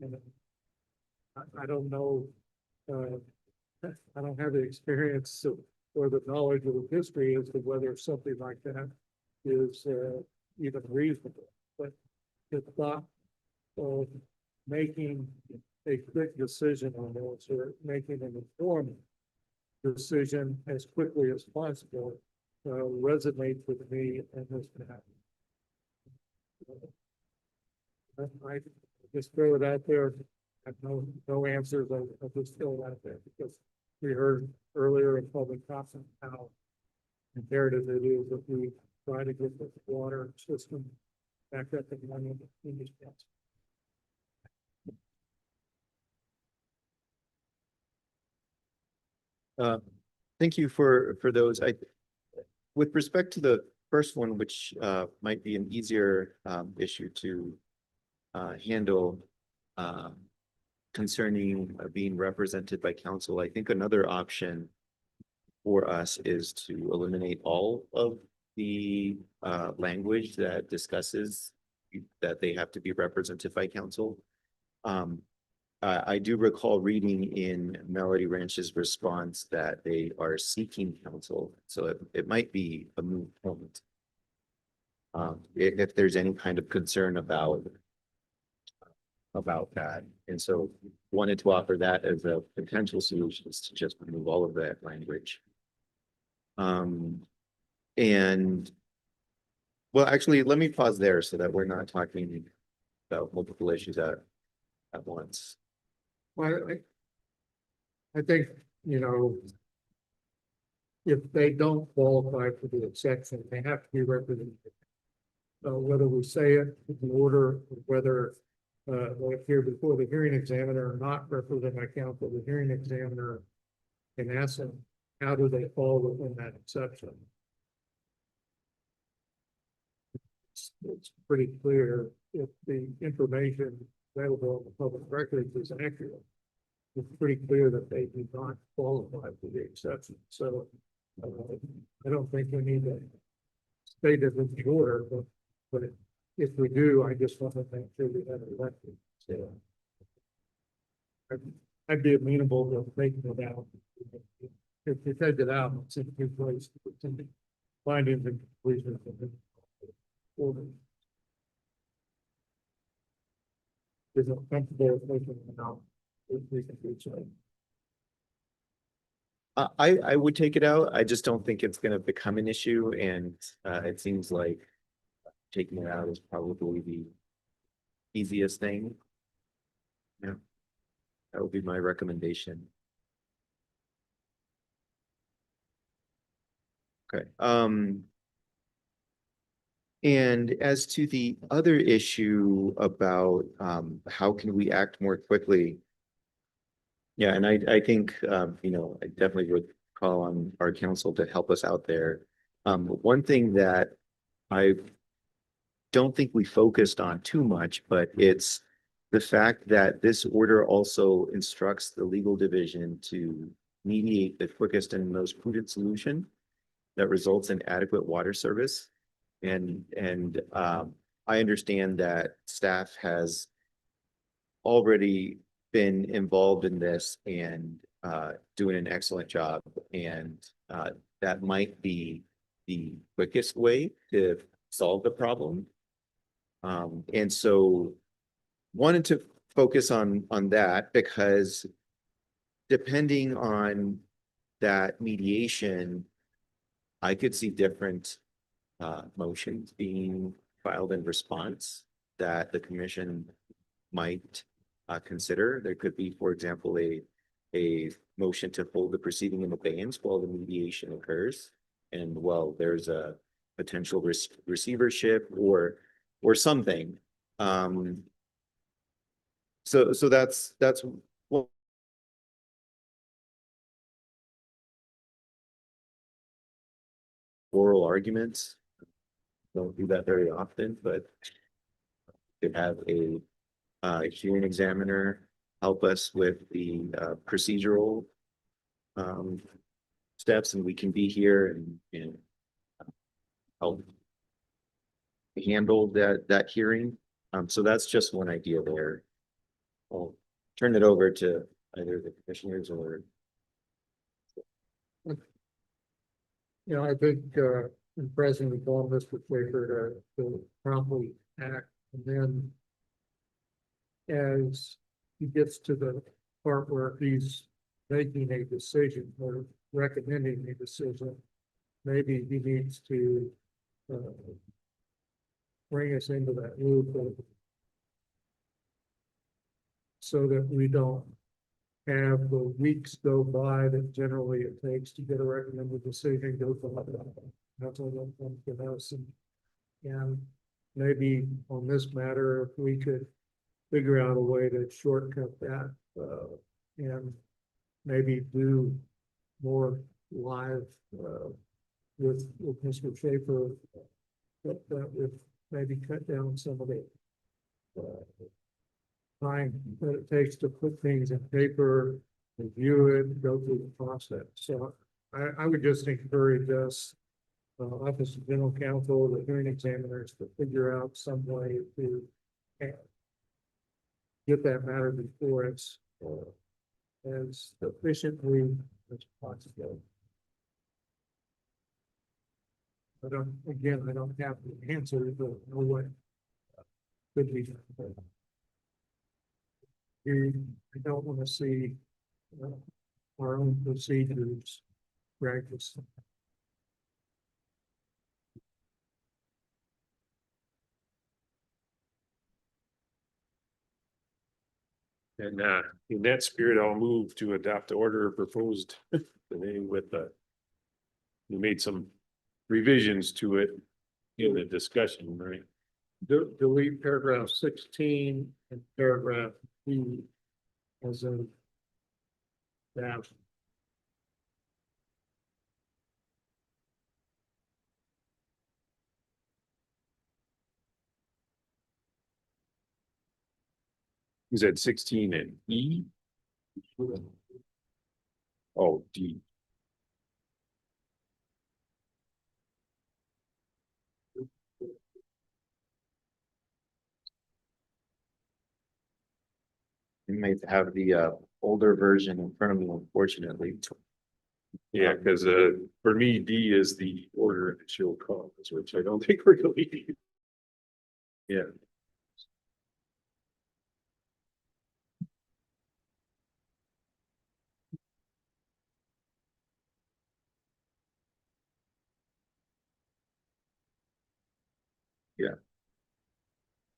[SPEAKER 7] And I don't know, I don't have the experience or the knowledge of the history as to whether something like that is even reasonable. But the thought of making a quick decision on this or making an informed decision as quickly as possible resonates with me and this matter. I just throw it out there. I have no answers. I just throw it out there because we heard earlier in public comment how imperative it is that we try to get the water system back up and running in these plants.
[SPEAKER 1] Thank you for those. With respect to the first one, which might be an easier issue to handle concerning being represented by council, I think another option for us is to eliminate all of the language that discusses that they have to be represented by council. I do recall reading in Melody Ranch's response that they are seeking counsel, so it might be a moot point. If there's any kind of concern about that, and so wanted to offer that as a potential solution is to just remove all of that language. And well, actually, let me pause there so that we're not talking about multiple issues at once.
[SPEAKER 7] Well, I think, if they don't qualify for the exception, they have to be represented. Whether we say it in the order, whether they appear before the hearing examiner or not represented by counsel, the hearing examiner can ask them, how do they fall within that exception? It's pretty clear if the information available on the public records is accurate. It's pretty clear that they do not qualify for the exception. So I don't think we need to state it in the order, but if we do, I just want to make sure we have it elected. So I'd be amenable to making it out. If you take it out, it's in a good place. Findings and conclusions. Is it comfortable with making it out? We can do so.
[SPEAKER 1] I would take it out. I just don't think it's going to become an issue, and it seems like taking it out is probably the easiest thing. Yeah, that would be my recommendation. Okay. And as to the other issue about how can we act more quickly? Yeah, and I think I definitely would call on our council to help us out there. One thing that I don't think we focused on too much, but it's the fact that this order also instructs the legal division to mediate the quickest and most prudent solution that results in adequate water service. And I understand that staff has already been involved in this and doing an excellent job. And that might be the quickest way to solve the problem. And so wanted to focus on that because depending on that mediation, I could see different motions being filed in response that the commission might consider. There could be, for example, a motion to hold the proceeding in abeyance while the mediation occurs. And while there's a potential receivership or something. So that's what oral arguments. Don't do that very often, but could have a hearing examiner help us with the procedural steps, and we can be here and help handle that hearing. So that's just one idea there. I'll turn it over to either the commissioners or.
[SPEAKER 7] I think, in President Columbus would favor to promptly act, and then as he gets to the part where he's making a decision or recommending a decision, maybe he needs to bring us into that loop so that we don't have the weeks go by that generally it takes to get a recommended decision go from that's all that comes to us. And maybe on this matter, if we could figure out a way to shortcut that and maybe do more live with Mr. Schaefer, that would maybe cut down some of the time that it takes to put things in paper, review it, go through the process. So I would just encourage us, Office of General Counsel, the hearing examiners, to figure out some way to get that matter before us as efficiently as possible. I don't have the answer, but know what could be done. I don't want to see our own procedures practiced.
[SPEAKER 2] And in that spirit, I'll move to adopt the order proposed today with we made some revisions to it in the discussion, right?
[SPEAKER 7] Delete paragraph 16 and paragraph B as a dash.
[SPEAKER 2] You said 16 and E? Oh, D.
[SPEAKER 1] You might have the older version in front of me, unfortunately.
[SPEAKER 2] Yeah, because for me, D is the order of the show cause, which I don't think we're deleting. Yeah.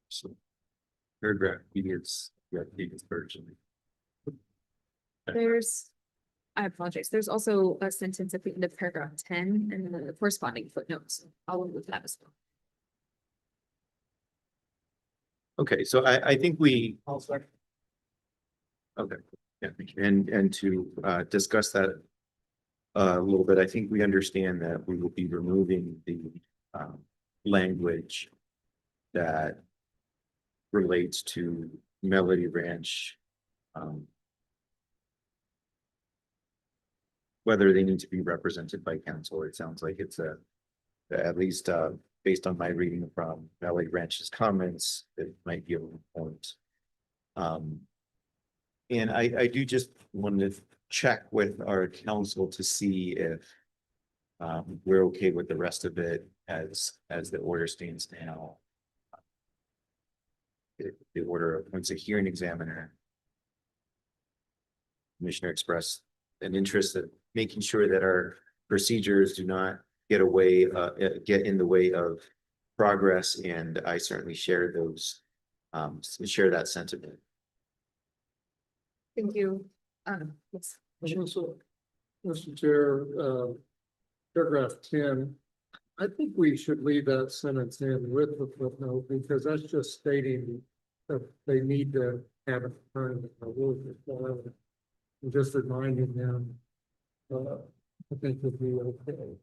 [SPEAKER 2] So paragraph B is the biggest version.
[SPEAKER 8] I apologize. There's also a sentence at the end of paragraph 10 and the corresponding footnotes. I'll include that as well.
[SPEAKER 1] Okay, so I think we.
[SPEAKER 7] I'll second.
[SPEAKER 1] Okay, yeah, and to discuss that a little bit, I think we understand that we will be removing the language that relates to Melody Ranch. Whether they need to be represented by counsel, it sounds like it's at least based on my reading from Valley Ranch's comments, it might be a point. And I do just want to check with our council to see if we're okay with the rest of it as the order stands now. The order appoints a hearing examiner. Commissioner expressed an interest in making sure that our procedures do not get in the way of progress, and I certainly share share that sentiment.
[SPEAKER 8] Thank you. Yes.
[SPEAKER 7] Mr. Chair, paragraph 10, I think we should leave that sentence in with the footnote because that's just stating that they need to have a time. And just reminding them, I think would be okay.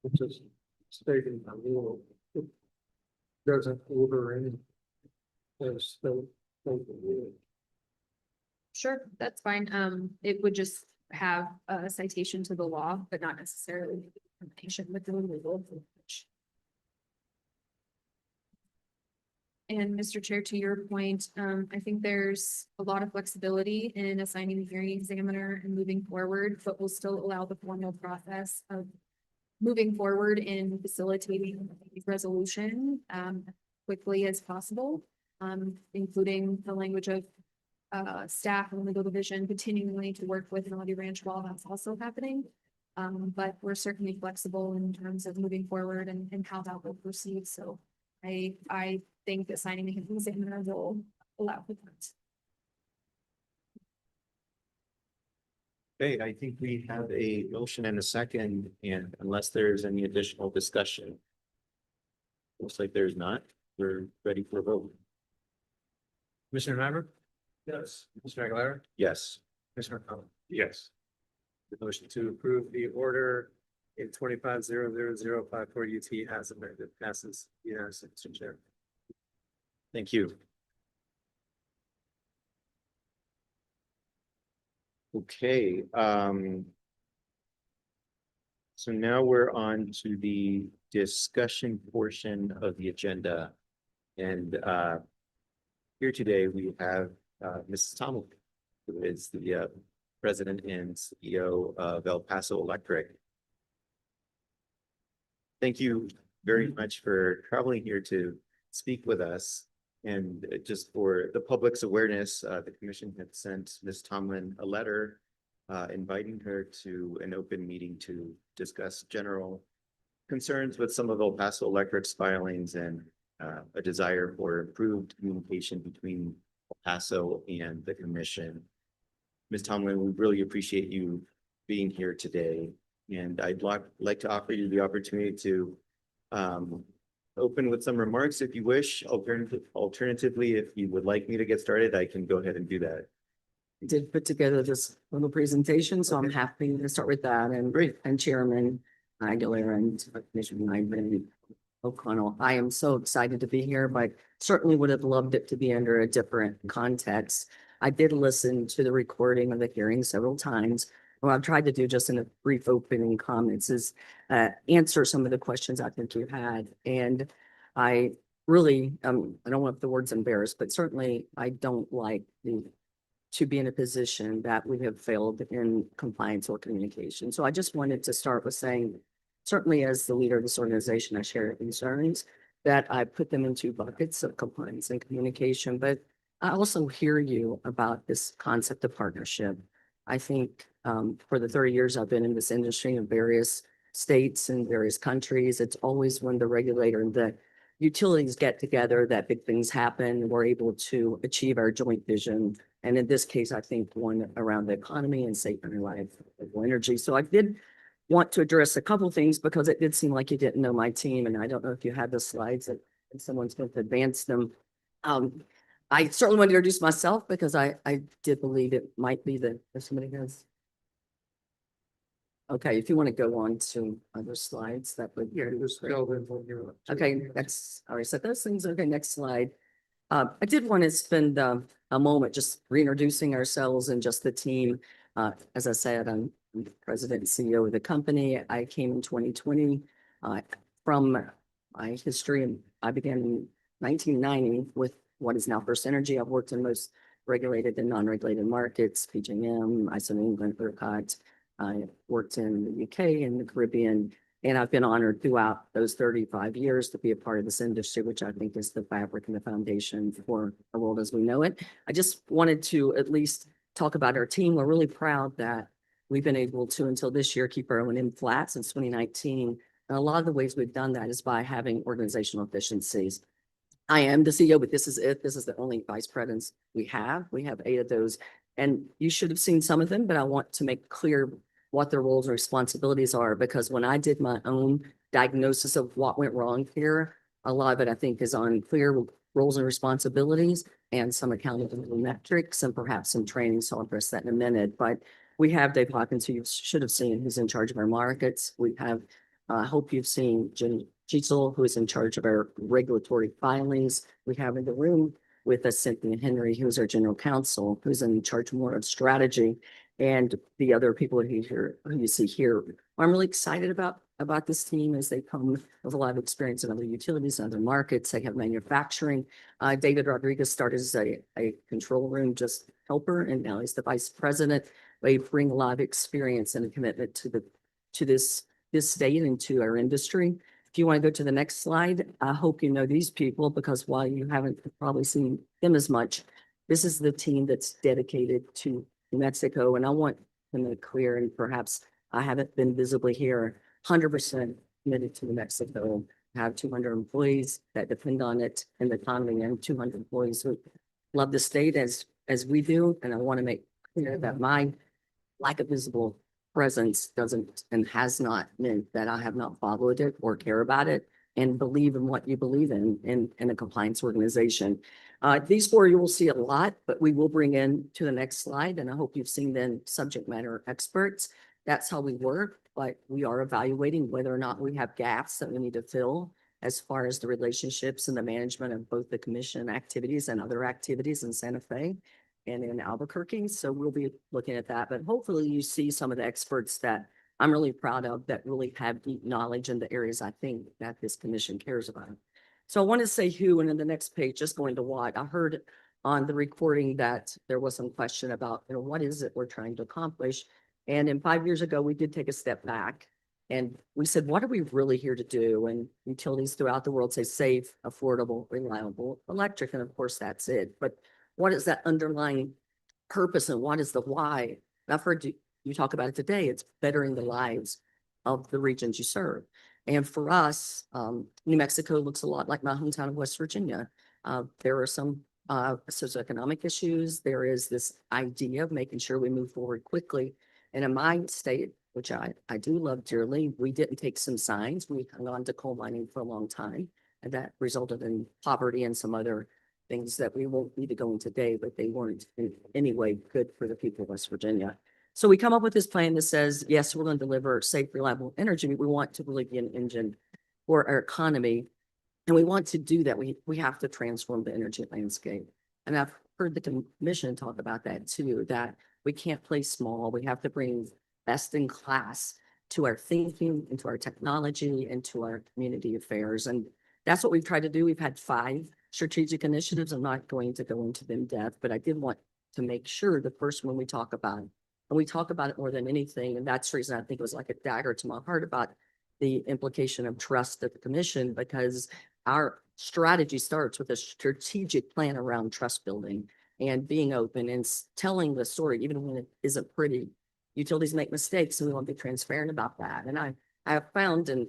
[SPEAKER 7] It's just stating the rule. It doesn't order any. There's still.
[SPEAKER 8] Sure, that's fine. It would just have a citation to the law, but not necessarily information with the legal. And Mr. Chair, to your point, I think there's a lot of flexibility in assigning the hearing examiner and moving forward, but will still allow the formal process of moving forward in facilitating resolution quickly as possible, including the language of staff and legal division continuing to work with Melody Ranch while that's also happening. But we're certainly flexible in terms of moving forward and how that will proceed. So I think that signing the hearing examiner will allow for that.
[SPEAKER 1] Okay, I think we have a motion and a second, and unless there's any additional discussion. Looks like there's not. We're ready for a vote.
[SPEAKER 3] Commissioner Nyberg,
[SPEAKER 7] Yes.
[SPEAKER 3] Commissioner Aguilera,
[SPEAKER 1] Yes.
[SPEAKER 3] Commissioner Cohen.
[SPEAKER 2] Yes.
[SPEAKER 3] The motion to approve the order in 25-00054 UT has amended, passes unanimously, Mr. Chair.
[SPEAKER 1] Thank you. Okay, so now we're on to the discussion portion of the agenda. And here today we have Mrs. Tomlin, who is the president and CEO of El Paso Electric. Thank you very much for traveling here to speak with us. And just for the public's awareness, the commission had sent Ms. Tomlin a letter inviting her to an open meeting to discuss general concerns with some of El Paso Electric's filings and a desire for improved communication between El Paso and the commission. Ms. Tomlin, we really appreciate you being here today. And I'd like to offer you the opportunity to open with some remarks if you wish. Alternatively, if you would like me to get started, I can go ahead and do that.
[SPEAKER 9] Did put together this little presentation, so I'm happy to start with that. And
[SPEAKER 1] Great.
[SPEAKER 9] and Chairman Aguilera and Commissioner Nyberg, O'Connell. I am so excited to be here, but certainly would have loved it to be under a different context. I did listen to the recording of the hearing several times. What I've tried to do just in a brief opening comments is answer some of the questions I think you had. And I really, I don't want the words embarrassed, but certainly I don't like to be in a position that we have failed in compliance or communication. So I just wanted to start with saying, certainly as the leader of this organization, I share concerns that I put them in two buckets of compliance and communication, but I also hear you about this concept of partnership. I think for the 30 years I've been in this industry in various states and various countries, it's always when the regulator and the utilities get together that big things happen. We're able to achieve our joint vision. And in this case, I think one around the economy and safe and reliable energy. So I did want to address a couple of things because it did seem like you didn't know my team. And I don't know if you had the slides and someone's going to advance them. I certainly want to introduce myself because I did believe it might be that if somebody has. Okay, if you want to go on to other slides, that would.
[SPEAKER 7] Yeah, just tell them when you're.
[SPEAKER 9] Okay, that's, all right, so those things, okay, next slide. I did want to spend a moment just reintroducing ourselves and just the team. As I said, I'm I'm the president and CEO of the company. I came in 2020 from my history, and I began in 1990 with what is now First Energy. I've worked in most regulated and non-regulated markets, PJM, ISO New England, ERCOT. I worked in the UK and the Caribbean, and I've been honored throughout those 35 years to be a part of this industry, which I think is the fabric and the foundation for the world as we know it. I just wanted to at least talk about our team. We're really proud that we've been able to, until this year, keep our O&M flat since 2019. And a lot of the ways we've done that is by having organizational efficiencies. I am the CEO, but this is it. This is the only vice presidents we have. We have 8 of those, and you should have seen some of them, but I want to make clear what their roles and responsibilities are, because when I did my own diagnosis of what went wrong here, a lot of it I think is on clear roles and responsibilities and some accountability metrics and perhaps some training. So I'll address that in a minute. But we have Dave Hawkins, who you should have seen, who's in charge of our markets. We have, I hope you've seen Jen Cheezel, who is in charge of our regulatory filings. We have in the room with us Cynthia Henry, who's our general counsel, who's in charge more of strategy, and the other people who you see here. I'm really excited about this team as they come with a lot of experience in other utilities and other markets. They have manufacturing. David Rodriguez started as a control room just helper, and now he's the vice president. They bring a lot of experience and a commitment to this state and to our industry. If you want to go to the next slide, I hope you know these people, because while you haven't probably seen them as much, this is the team that's dedicated to New Mexico. And I want to make clear, and perhaps I haven't been visibly here, 100% committed to New Mexico. I have 200 employees that depend on it in the economy, and 200 employees who love the state as we do. And I want to make clear that my lack of visible presence doesn't and has not meant that I have not followed it or care about it and believe in what you believe in a compliance organization. These 4 you will see a lot, but we will bring in to the next slide, and I hope you've seen them, subject matter experts. That's how we work, but we are evaluating whether or not we have gaps that we need to fill as far as the relationships and the management of both the commission activities and other activities in Santa Fe and in Albuquerque. So we'll be looking at that, but hopefully you see some of the experts that I'm really proud of that really have deep knowledge in the areas I think that this commission cares about. So I want to say who, and in the next page, just going to what. I heard on the recording that there was some question about, what is it we're trying to accomplish? And 5 years ago, we did take a step back and we said, what are we really here to do? And utilities throughout the world say safe, affordable, reliable electric. And of course, that's it. But what is that underlying purpose and what is the why? And I've heard you talk about it today. It's bettering the lives of the regions you serve. And for us, New Mexico looks a lot like my hometown of West Virginia. There are some socioeconomic issues. There is this idea of making sure we move forward quickly. And in my state, which I do love dearly, we didn't take some signs. We hung on to coal mining for a long time, and that resulted in poverty and some other things that we won't need to go into today, but they weren't in any way good for the people of West Virginia. So we come up with this plan that says, yes, we're going to deliver safe, reliable energy. We want to really be an engine for our economy. And we want to do that. We have to transform the energy landscape. And I've heard the commission talk about that too, that we can't play small. We have to bring best in class to our thinking, into our technology, and to our community affairs. And that's what we've tried to do. We've had 5 strategic initiatives. I'm not going to go into them in depth, but I did want to make sure the first one we talk about, and we talk about it more than anything. And that's the reason I think it was like a dagger to my heart about the implication of trust at the commission, because our strategy starts with a strategic plan around trust building and being open and telling the story, even when it isn't pretty. Utilities make mistakes, and we want to be transparent about that. And I have found in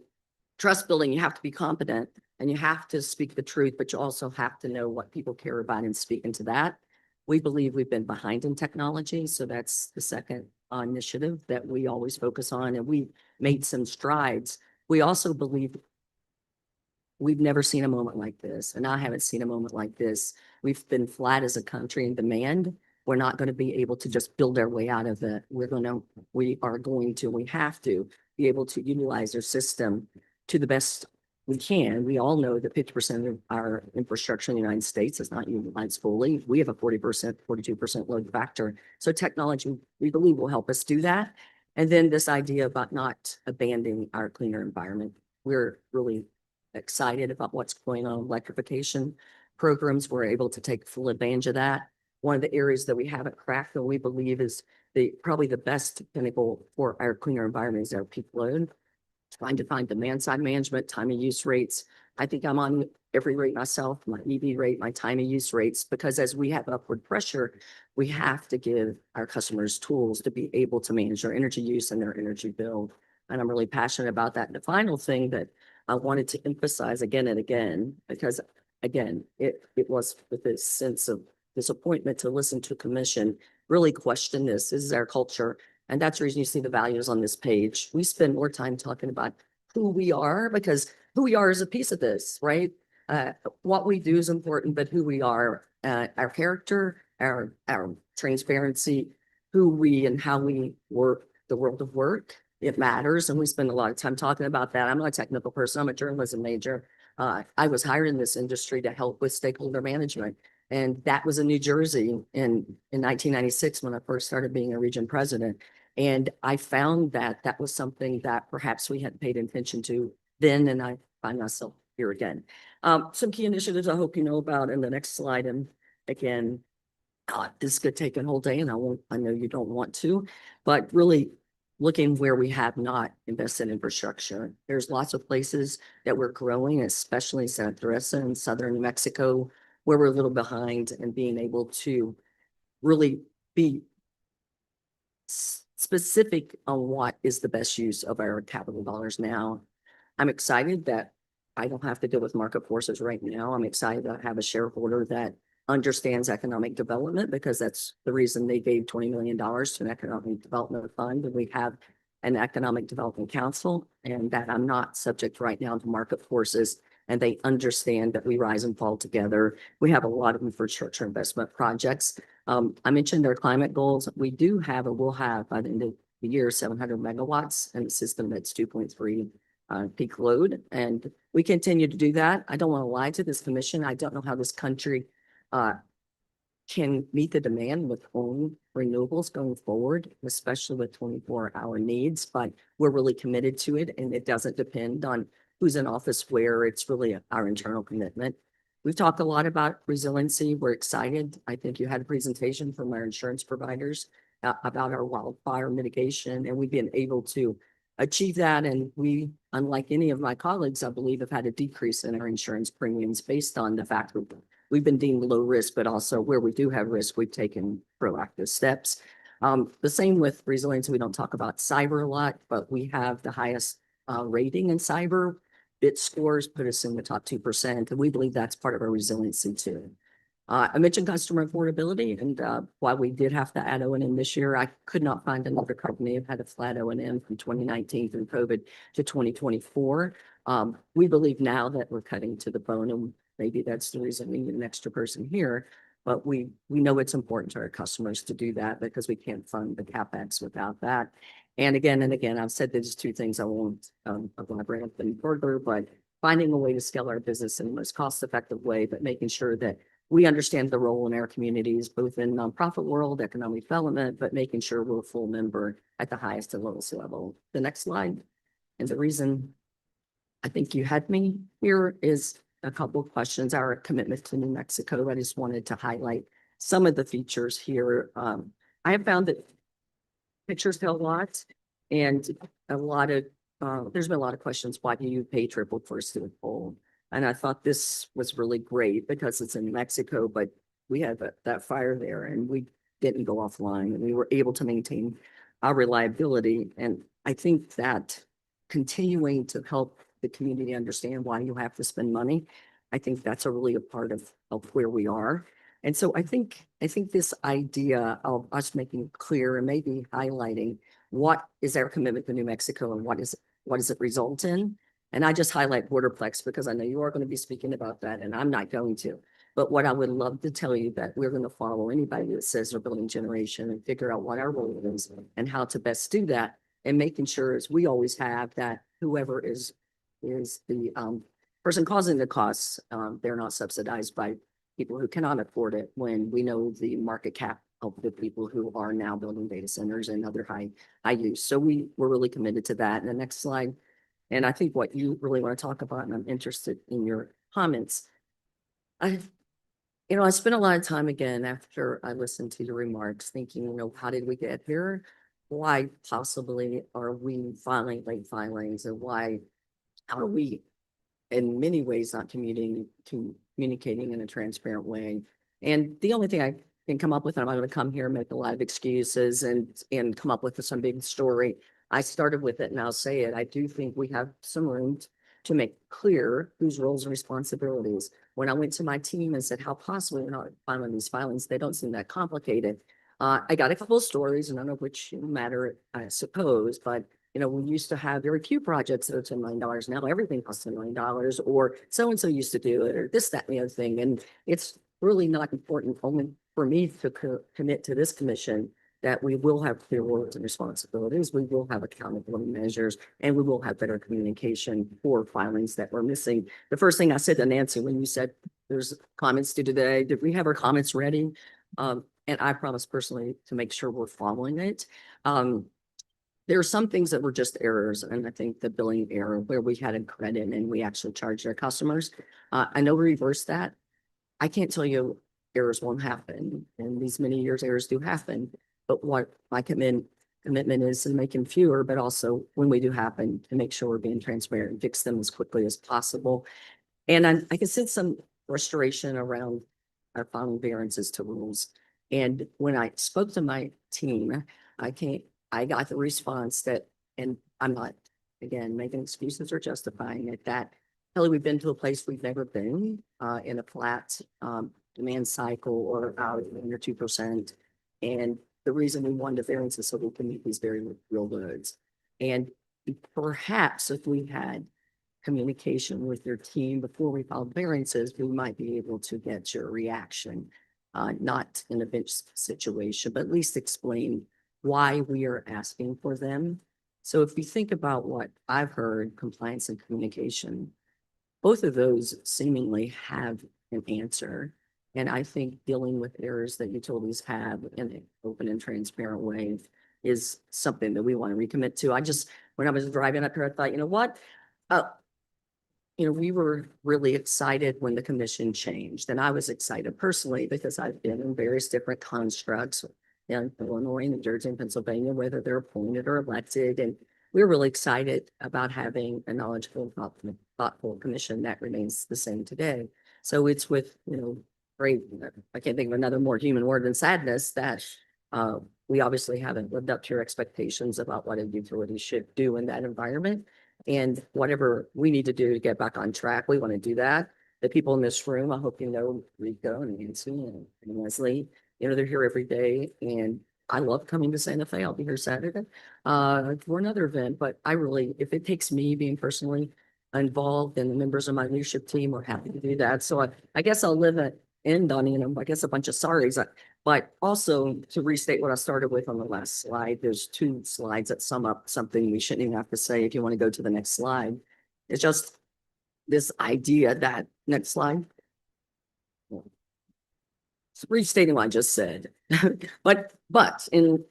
[SPEAKER 9] trust building, you have to be competent and you have to speak the truth, but you also have to know what people care about and speak into that. We believe we've been behind in technology, so that's the second initiative that we always focus on, and we made some strides. We also believe we've never seen a moment like this, and I haven't seen a moment like this. We've been flat as a country in demand. We're not going to be able to just build our way out of it. We have to be able to utilize our system to the best we can. We all know that 50% of our infrastructure in the United States is not utilized fully. We have a 40%, 42% load factor. So technology, we believe, will help us do that. And then this idea about not abandoning our cleaner environment. We're really excited about what's going on with electrification programs. We're able to take full advantage of that. One of the areas that we haven't cracked that we believe is probably the best pinnacle for our cleaner environment is our peak load. Trying to find demand side management, time of use rates. I think I'm on every rate myself, my EV rate, my time of use rates, because as we have upward pressure, we have to give our customers tools to be able to manage their energy use and their energy bill. And I'm really passionate about that. And the final thing that I wanted to emphasize again and again, because again, it was with this sense of disappointment to listen to commission really question this. This is our culture. And that's the reason you see the values on this page. We spend more time talking about who we are because who we are is a piece of this, right? What we do is important, but who we are, our character, our transparency, who we and how we work the world of work, it matters. And we spend a lot of time talking about that. I'm not a technical person. I'm a journalism major. I was hired in this industry to help with stakeholder management. And that was in New Jersey in 1996 when I first started being a region president. And I found that that was something that perhaps we hadn't paid attention to then, and I find myself here again. Some key initiatives I hope you know about in the next slide. And again, this could take a whole day and I know you don't want to, but really looking where we have not invested in infrastructure. There's lots of places that we're growing, especially Santa Teresa and southern New Mexico, where we're a little behind and being able to really be specific on what is the best use of our capital dollars now. I'm excited that I don't have to deal with market forces right now. I'm excited to have a shareholder that understands economic development because that's the reason they gave $20 million to an economic development fund. And we have an economic development council and that I'm not subject right now to market forces and they understand that we rise and fall together. We have a lot of infrastructure investment projects. I mentioned our climate goals. We do have, or will have by the end of the year, 700 megawatts and a system that's 2.3 peak load. And we continue to do that. I don't want to lie to this commission. I don't know how this country can meet the demand with own renewables going forward, especially with 24-hour needs, but we're really committed to it. And it doesn't depend on who's in office where. It's really our internal commitment. We've talked a lot about resiliency. We're excited. I think you had a presentation from our insurance providers about our wildfire mitigation, and we've been able to achieve that. And we, unlike any of my colleagues, I believe, have had a decrease in our insurance premiums based on the fact that we've been deemed low risk, but also where we do have risk, we've taken proactive steps. The same with resiliency. We don't talk about cyber a lot, but we have the highest rating in cyber. Bit scores put us in the top 2%, and we believe that's part of our resiliency too. I mentioned customer affordability, and while we did have to add O&M this year, I could not find another company that had a flat O&M from 2019 through COVID to 2024. We believe now that we're cutting to the bone, and maybe that's the reason we need an extra person here. But we know it's important to our customers to do that because we can't fund the CapEx without that. And again, I've said there's two things I won't elaborate on any further, but finding a way to scale our business in the most cost-effective way, but making sure that we understand the role in our communities, both in nonprofit world, economic development, but making sure we're a full member at the highest and lowest level. The next slide. And the reason I think you had me here is a couple of questions. Our commitment to New Mexico. I just wanted to highlight some of the features here. I have found that pictures tell a lot, and a lot of there's been a lot of questions. Why do you pay triple for a student poll? And I thought this was really great because it's in Mexico, but we had that fire there, and we didn't go offline, and we were able to maintain our reliability. And I think that continuing to help the community understand why you have to spend money, I think that's a really a part of where we are. And so I think this idea of us making it clear and maybe highlighting what is our commitment to New Mexico and what does it result in? And I just highlight Borderplex because I know you are going to be speaking about that and I'm not going to. But what I would love to tell you that we're going to follow anybody that says they're building generation and figure out what our role is and how to best do that, and making sure, as we always have, that whoever is the person causing the costs, they're not subsidized by people who cannot afford it when we know the market cap help the people who are now building data centers and other high use. So we're really committed to that. And the next slide, and I think what you really want to talk about, and I'm interested in your comments. I spent a lot of time again after I listened to your remarks, thinking, how did we get here? Why possibly are we filing late filings, and how are we in many ways not communicating in a transparent way? And the only thing I can come up with, and I'm not going to come here and make a lot of excuses and come up with some big story. I started with it and I'll say it. I do think we have some room to make clear whose roles and responsibilities. When I went to my team and said, how possibly we're not filing these filings, they don't seem that complicated. I got a couple of stories, none of which matter, I suppose, but we used to have very few projects that are $10 million. Now everything costs $10 million, or so-and-so used to do it, or this, that, and the other thing. And it's really not important only for me to commit to this commission that we will have clear roles and responsibilities, we will have accountability measures, and we will have better communication for filings that we're missing. The first thing I said to Nancy when you said there's comments due today, did we have our comments ready? And I promise personally to make sure we're following it. There are some things that were just errors, and I think the billing error where we had a credit and we actually charged our customers. I know we reversed that. I can't tell you errors won't happen, and these many years errors do happen. But what my commitment is to make them fewer, but also when we do happen, to make sure we're being transparent and fix them as quickly as possible. And I can sense some frustration around our filing variances to rules. And when I spoke to my team, I got the response that, and I'm not, again, making excuses or justifying it, that Kelly, we've been to a place we've never been in a flat demand cycle or out under 2%. And the reason we wanted a variance is so we can meet these very real loads. And perhaps if we had communication with your team before we filed variances, we might be able to get your reaction, not in a bench situation, but at least explain why we are asking for them. So if you think about what I've heard, compliance and communication, both of those seemingly have an answer. And I think dealing with errors that utilities have in an open and transparent way is something that we want to recommit to. When I was driving up here, I thought, you know what? We were really excited when the commission changed. And I was excited personally because I've been in various different constructs in Illinois, New Jersey, and Pennsylvania, whether they're appointed or elected. And we're really excited about having a knowledgeable, thoughtful commission that remains the same today. So it's with, great, I can't think of another more human word than sadness that we obviously haven't lived up to your expectations about what a utility should do in that environment. And whatever we need to do to get back on track, we want to do that. The people in this room, I hope Rico and Nancy and Leslie, they're here every day. And I love coming to Santa Fe. I'll be here Saturday for another event. But if it takes me being personally involved and the members of my leadership team are happy to do that. So I guess I'll end on, I guess a bunch of sorries, but also to restate what I started with on the last slide, there's 2 slides that sum up something we shouldn't even have to say. If you want to go to the next slide, it's just this idea that next slide. It's restating what I just said, but in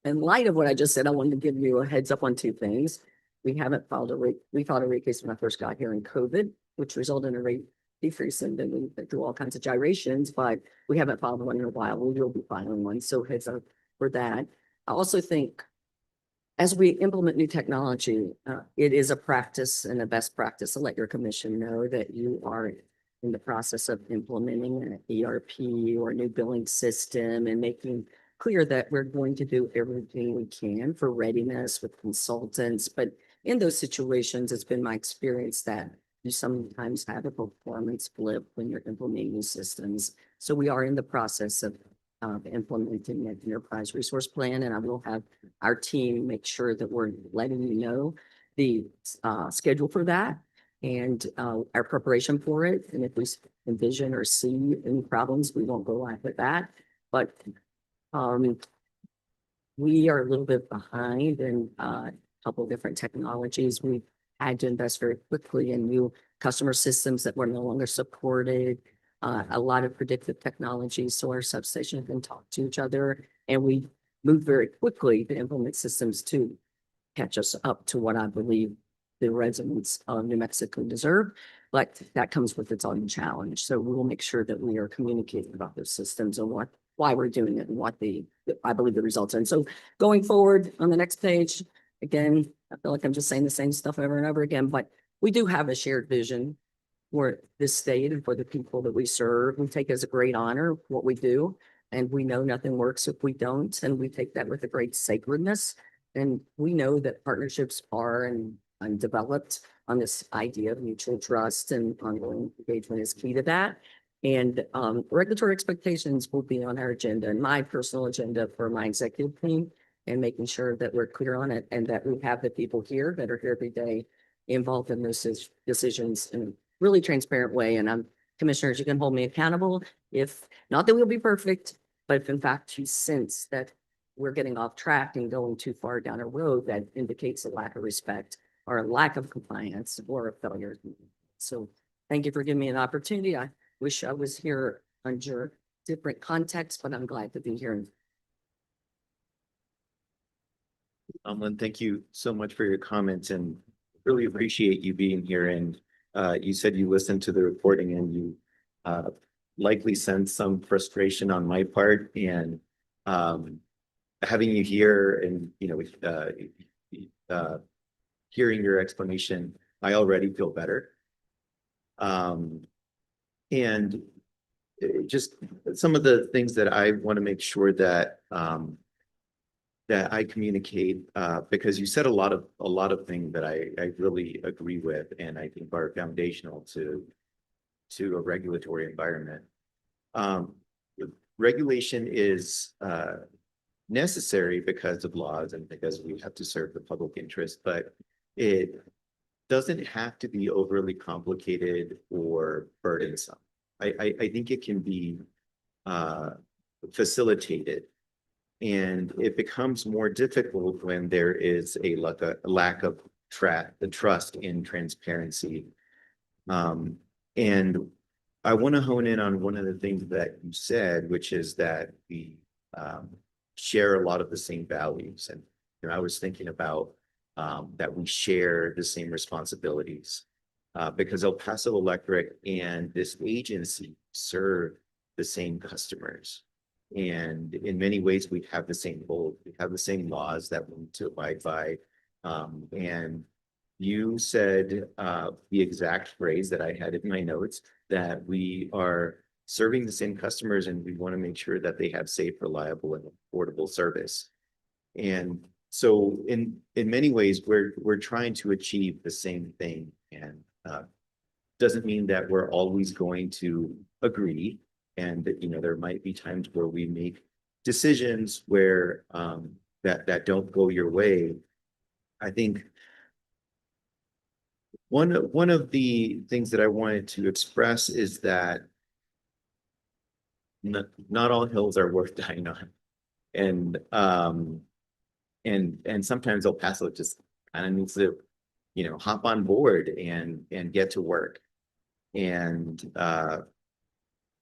[SPEAKER 9] light of what I just said, I wanted to give you a heads up on 2 things. We filed a rate case when I first got here in COVID, which resulted in a rate decrease, and then we went through all kinds of gyrations, but we haven't filed one in a while. We will be filing one, so heads up for that. I also think as we implement new technology, it is a practice and a best practice to let your commission know that you are in the process of implementing an ERP or a new billing system and making clear that we're going to do everything we can for readiness with consultants. But in those situations, it's been my experience that you sometimes have a performance blip when you're implementing new systems. So we are in the process of implementing an enterprise resource plan, and I will have our team make sure that we're letting you know the schedule for that and our preparation for it. And if we envision or see any problems, we won't go live with that. But we are a little bit behind in a couple of different technologies. We've had to invest very quickly in new customer systems that were no longer supported. a lot of predictive technology, so our substation can talk to each other, and we move very quickly to implement systems to catch us up to what I believe the residents of New Mexico deserve. But that comes with its own challenge. So we will make sure that we are communicating about those systems and why we're doing it and what I believe the results are. And so going forward on the next page, again, I feel like I'm just saying the same stuff over and over again, but we do have a shared vision for this state and for the people that we serve. We take as a great honor what we do, and we know nothing works if we don't, and we take that with a great sacredness. And we know that partnerships are and developed on this idea of mutual trust, and ongoing engagement is key to that. And regulatory expectations will be on our agenda and my personal agenda for my executive team, and making sure that we're clear on it and that we have the people here that are here every day involved in those decisions in a really transparent way. And commissioners, you can hold me accountable if, not that we'll be perfect, but if in fact you sense that we're getting off track and going too far down a road that indicates a lack of respect or a lack of compliance or a failure. So thank you for giving me an opportunity. I wish I was here under different context, but I'm glad to be here.
[SPEAKER 1] Lynn, thank you so much for your comments and really appreciate you being here. And you said you listened to the recording and you likely sensed some frustration on my part, and having you here and, hearing your explanation, I already feel better. And just some of the things that I want to make sure that that I communicate, because you said a lot of things that I really agree with, and I think are foundational to a regulatory environment. Regulation is necessary because of laws and because we have to serve the public interest, but it doesn't have to be overly complicated or burdensome. I think it can be facilitated, and it becomes more difficult when there is a lack of trust in transparency. And I want to hone in on one of the things that you said, which is that we share a lot of the same values. And I was thinking about that we share the same responsibilities, because El Paso Electric and this agency serve the same customers. And in many ways, we have the same goal. We have the same laws that we need to abide by. And you said the exact phrase that I had in my notes, that we are serving the same customers and we want to make sure that they have safe, reliable, and affordable service. And so in many ways, we're trying to achieve the same thing, and doesn't mean that we're always going to agree. And that, there might be times where we make decisions where that don't go your way. I think one of the things that I wanted to express is that not all hills are worth dying on, and sometimes El Paso just kind of needs to, hop on board and get to work. And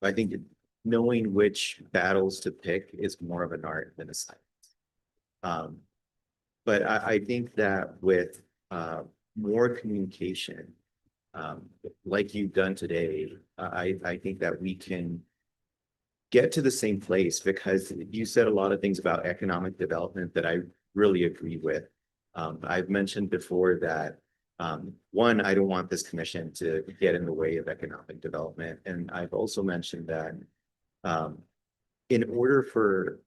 [SPEAKER 1] I think knowing which battles to pick is more of an art than a science. But I think that with more communication, like you've done today, I think that we can get to the same place, because you said a lot of things about economic development that I really agree with. I've mentioned before that one, I don't want this commission to get in the way of economic development. And I've also mentioned that in order for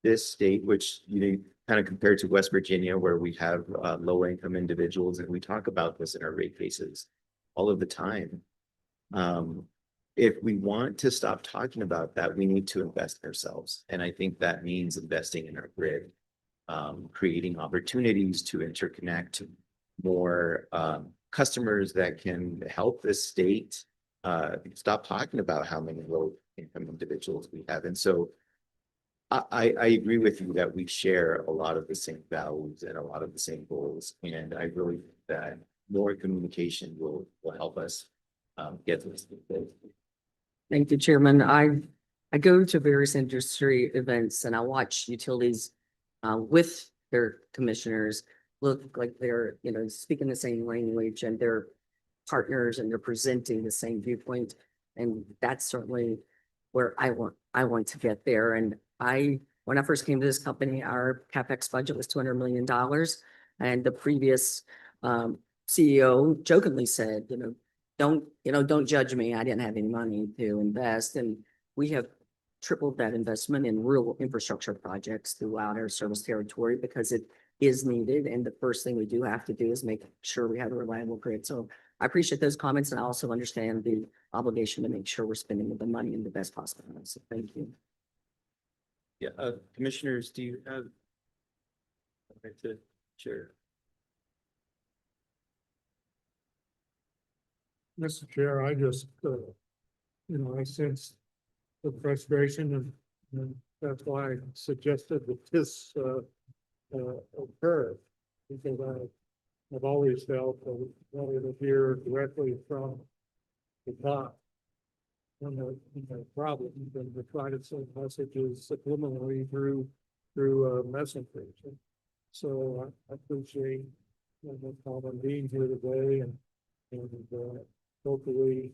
[SPEAKER 1] this state, which kind of compared to West Virginia, where we have low income individuals, and we talk about this in our rate cases all of the time. If we want to stop talking about that, we need to invest in ourselves. And I think that means investing in our grid, creating opportunities to interconnect more customers that can help this state stop talking about how many low income individuals we have. And so I agree with you that we share a lot of the same values and a lot of the same goals. And I really think that more communication will help us get this.
[SPEAKER 9] Thank you, Chairman. I go to various industry events and I watch utilities with their commissioners look like they're, speaking the same language and they're partners and they're presenting the same viewpoint. And that's certainly where I want to get there. And when I first came to this company, our CapEx budget was $200 million. And the previous CEO jokingly said, don't judge me. I didn't have any money to invest. And we have tripled that investment in rural infrastructure projects throughout our service territory because it is needed. And the first thing we do have to do is make sure we have a reliable grid. So I appreciate those comments and I also understand the obligation to make sure we're spending the money in the best possible way. So thank you.
[SPEAKER 1] Yeah, commissioners, do you have? Right to share?
[SPEAKER 7] Mr. Chair, I just, I sense the frustration and that's why I suggested that this, occur. Because I've always felt that we wanted to hear directly from the top. When the problem, and we try to send messages subliminally through messengers. So I appreciate the common being here today and hopefully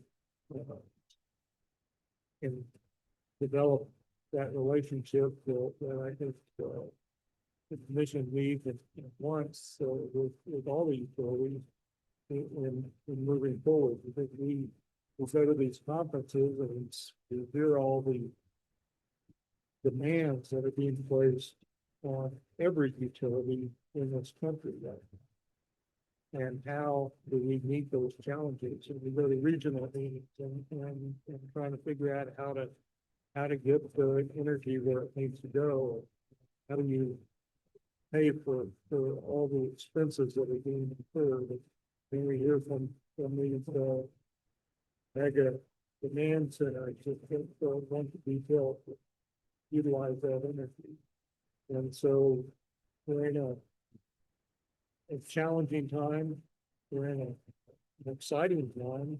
[SPEAKER 7] can develop that relationship that I think the commission needs and wants with all the utilities in moving forward. Because we go to these conferences and we hear all the demands that are being placed on every utility in this country right now. And how do we meet those challenges? And we go to regional meetings and trying to figure out how to get the energy where it needs to go. How do you pay for all the expenses that are being incurred? And we hear from these mega demand centers that want to be built to utilize that energy. And so we're in a challenging time. We're in an exciting time,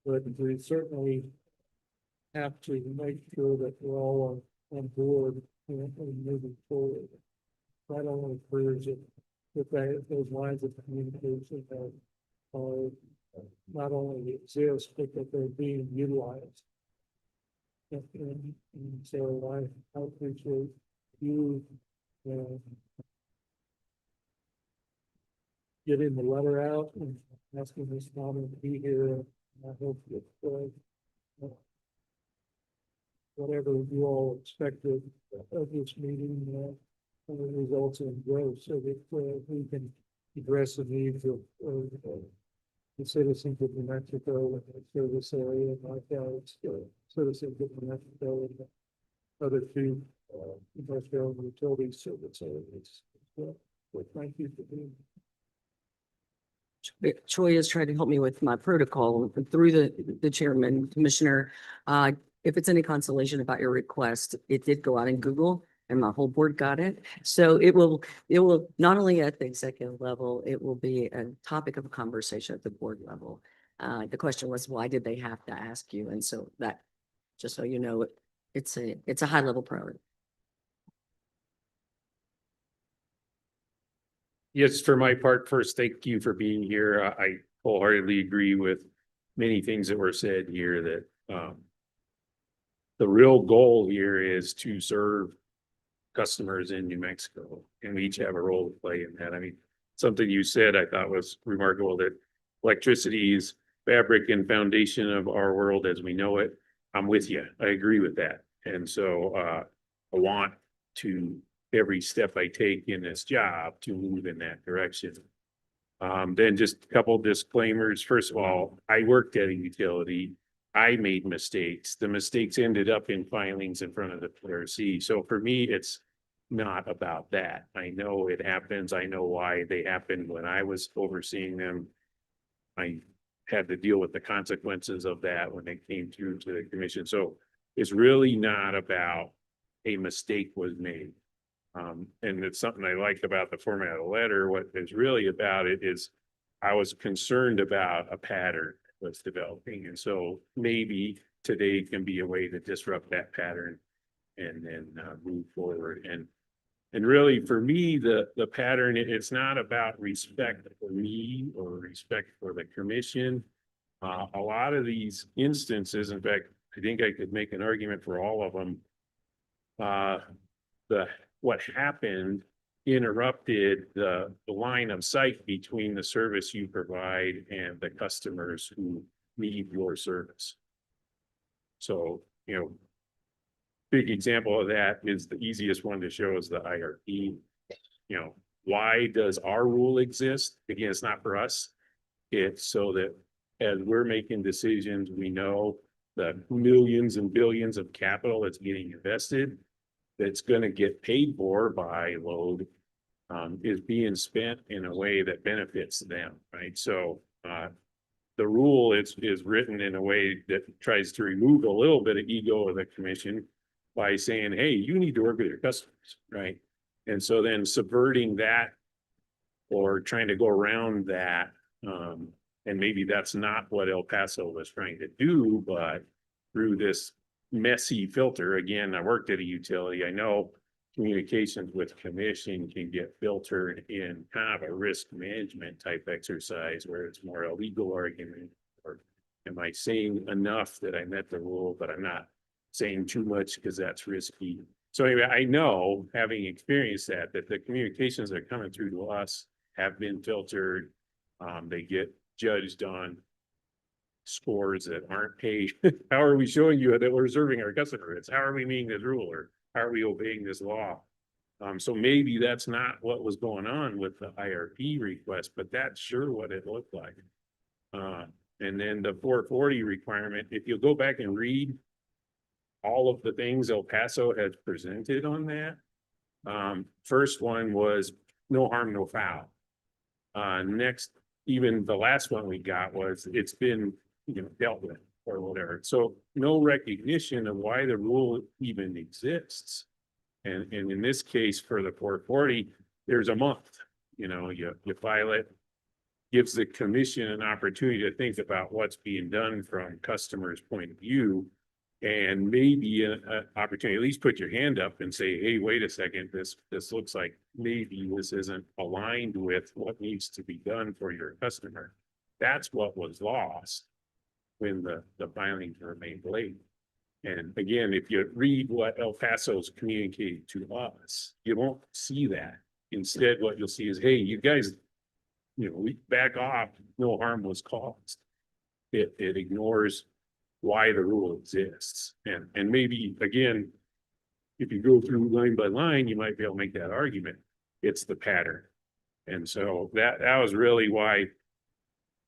[SPEAKER 7] but we certainly have to make sure that we're all on board and moving forward. Not only clears it, but those lines of communication that are not only exist, but that they're being utilized. And so I appreciate you getting the letter out and asking this comment to be here. I hope that whatever you all expected of this meeting results in growth so that we can address the needs of the citizens of New Mexico and the service area, and like citizens of New Mexico and the other two industrial and utility service areas. So thank you for being here.
[SPEAKER 9] Troy has tried to help me with my protocol through the chairman, commissioner. If it's any consolation about your request, it did go out in Google and my whole board got it. So it will not only at the executive level, it will be a topic of conversation at the board level. The question was, why did they have to ask you? And so that, just so you know, it's a high level priority.
[SPEAKER 2] Yes, for my part, first, thank you for being here. I wholeheartedly agree with many things that were said here that the real goal here is to serve customers in New Mexico, and we each have a role to play in that. I mean, something you said I thought was remarkable, that electricity is fabric and foundation of our world as we know it. I'm with you. I agree with that. And so I want to, every step I take in this job, to move in that direction. Then just a couple disclaimers. First of all, I worked at a utility. I made mistakes. The mistakes ended up in filings in front of the PRC. So for me, it's not about that. I know it happens. I know why they happened when I was overseeing them. I had to deal with the consequences of that when they came through to the commission. So it's really not about a mistake was made. And it's something I liked about the format of the letter. What is really about it is I was concerned about a pattern. was developing. And so maybe today can be a way to disrupt that pattern and then move forward. And really, for me, the pattern, it's not about respect for me or respect for the commission. A lot of these instances, in fact, I think I could make an argument for all of them. What happened interrupted the line of sight between the service you provide and the customers who need your service. So, big example of that is the easiest one to show is the IRP. Why does our rule exist? Again, it's not for us. It's so that as we're making decisions, we know the millions and billions of capital that's getting invested, that's going to get paid for by load, is being spent in a way that benefits them, right? So the rule is written in a way that tries to remove a little bit of ego of the commission by saying, hey, you need to work with your customers, right? And so then subverting that or trying to go around that, and maybe that's not what El Paso was trying to do, but through this messy filter, again, I worked at a utility, I know communications with commission can get filtered in kind of a risk management type exercise where it's more a legal argument, or am I saying enough that I met the rule, but I'm not saying too much because that's risky. So anyway, I know, having experienced that the communications that are coming through to us have been filtered. They get judged on scores that aren't paid. How are we showing you that we're serving our customers? How are we meeting this rule, or how are we obeying this law? So maybe that's not what was going on with the IRP request, but that's sure what it looked like. And then the 440 requirement, if you go back and read all of the things El Paso has presented on that. First one was no harm, no foul. Next, even the last one we got was it's been dealt with or whatever. So no recognition of why the rule even exists. And in this case, for the 440, there's a month, you file it, gives the commission an opportunity to think about what's being done from customers' point of view, and maybe an opportunity, at least put your hand up and say, hey, wait a second, this looks like maybe this isn't aligned with what needs to be done for your customer. That's what was lost when the filings were made late. And again, if you read what El Paso's communicated to us, you won't see that. Instead, what you'll see is, hey, you guys, we back off, no harm was caused. It ignores why the rule exists. And maybe, again, if you go through line by line, you might be able to make that argument. It's the pattern. And so that was really why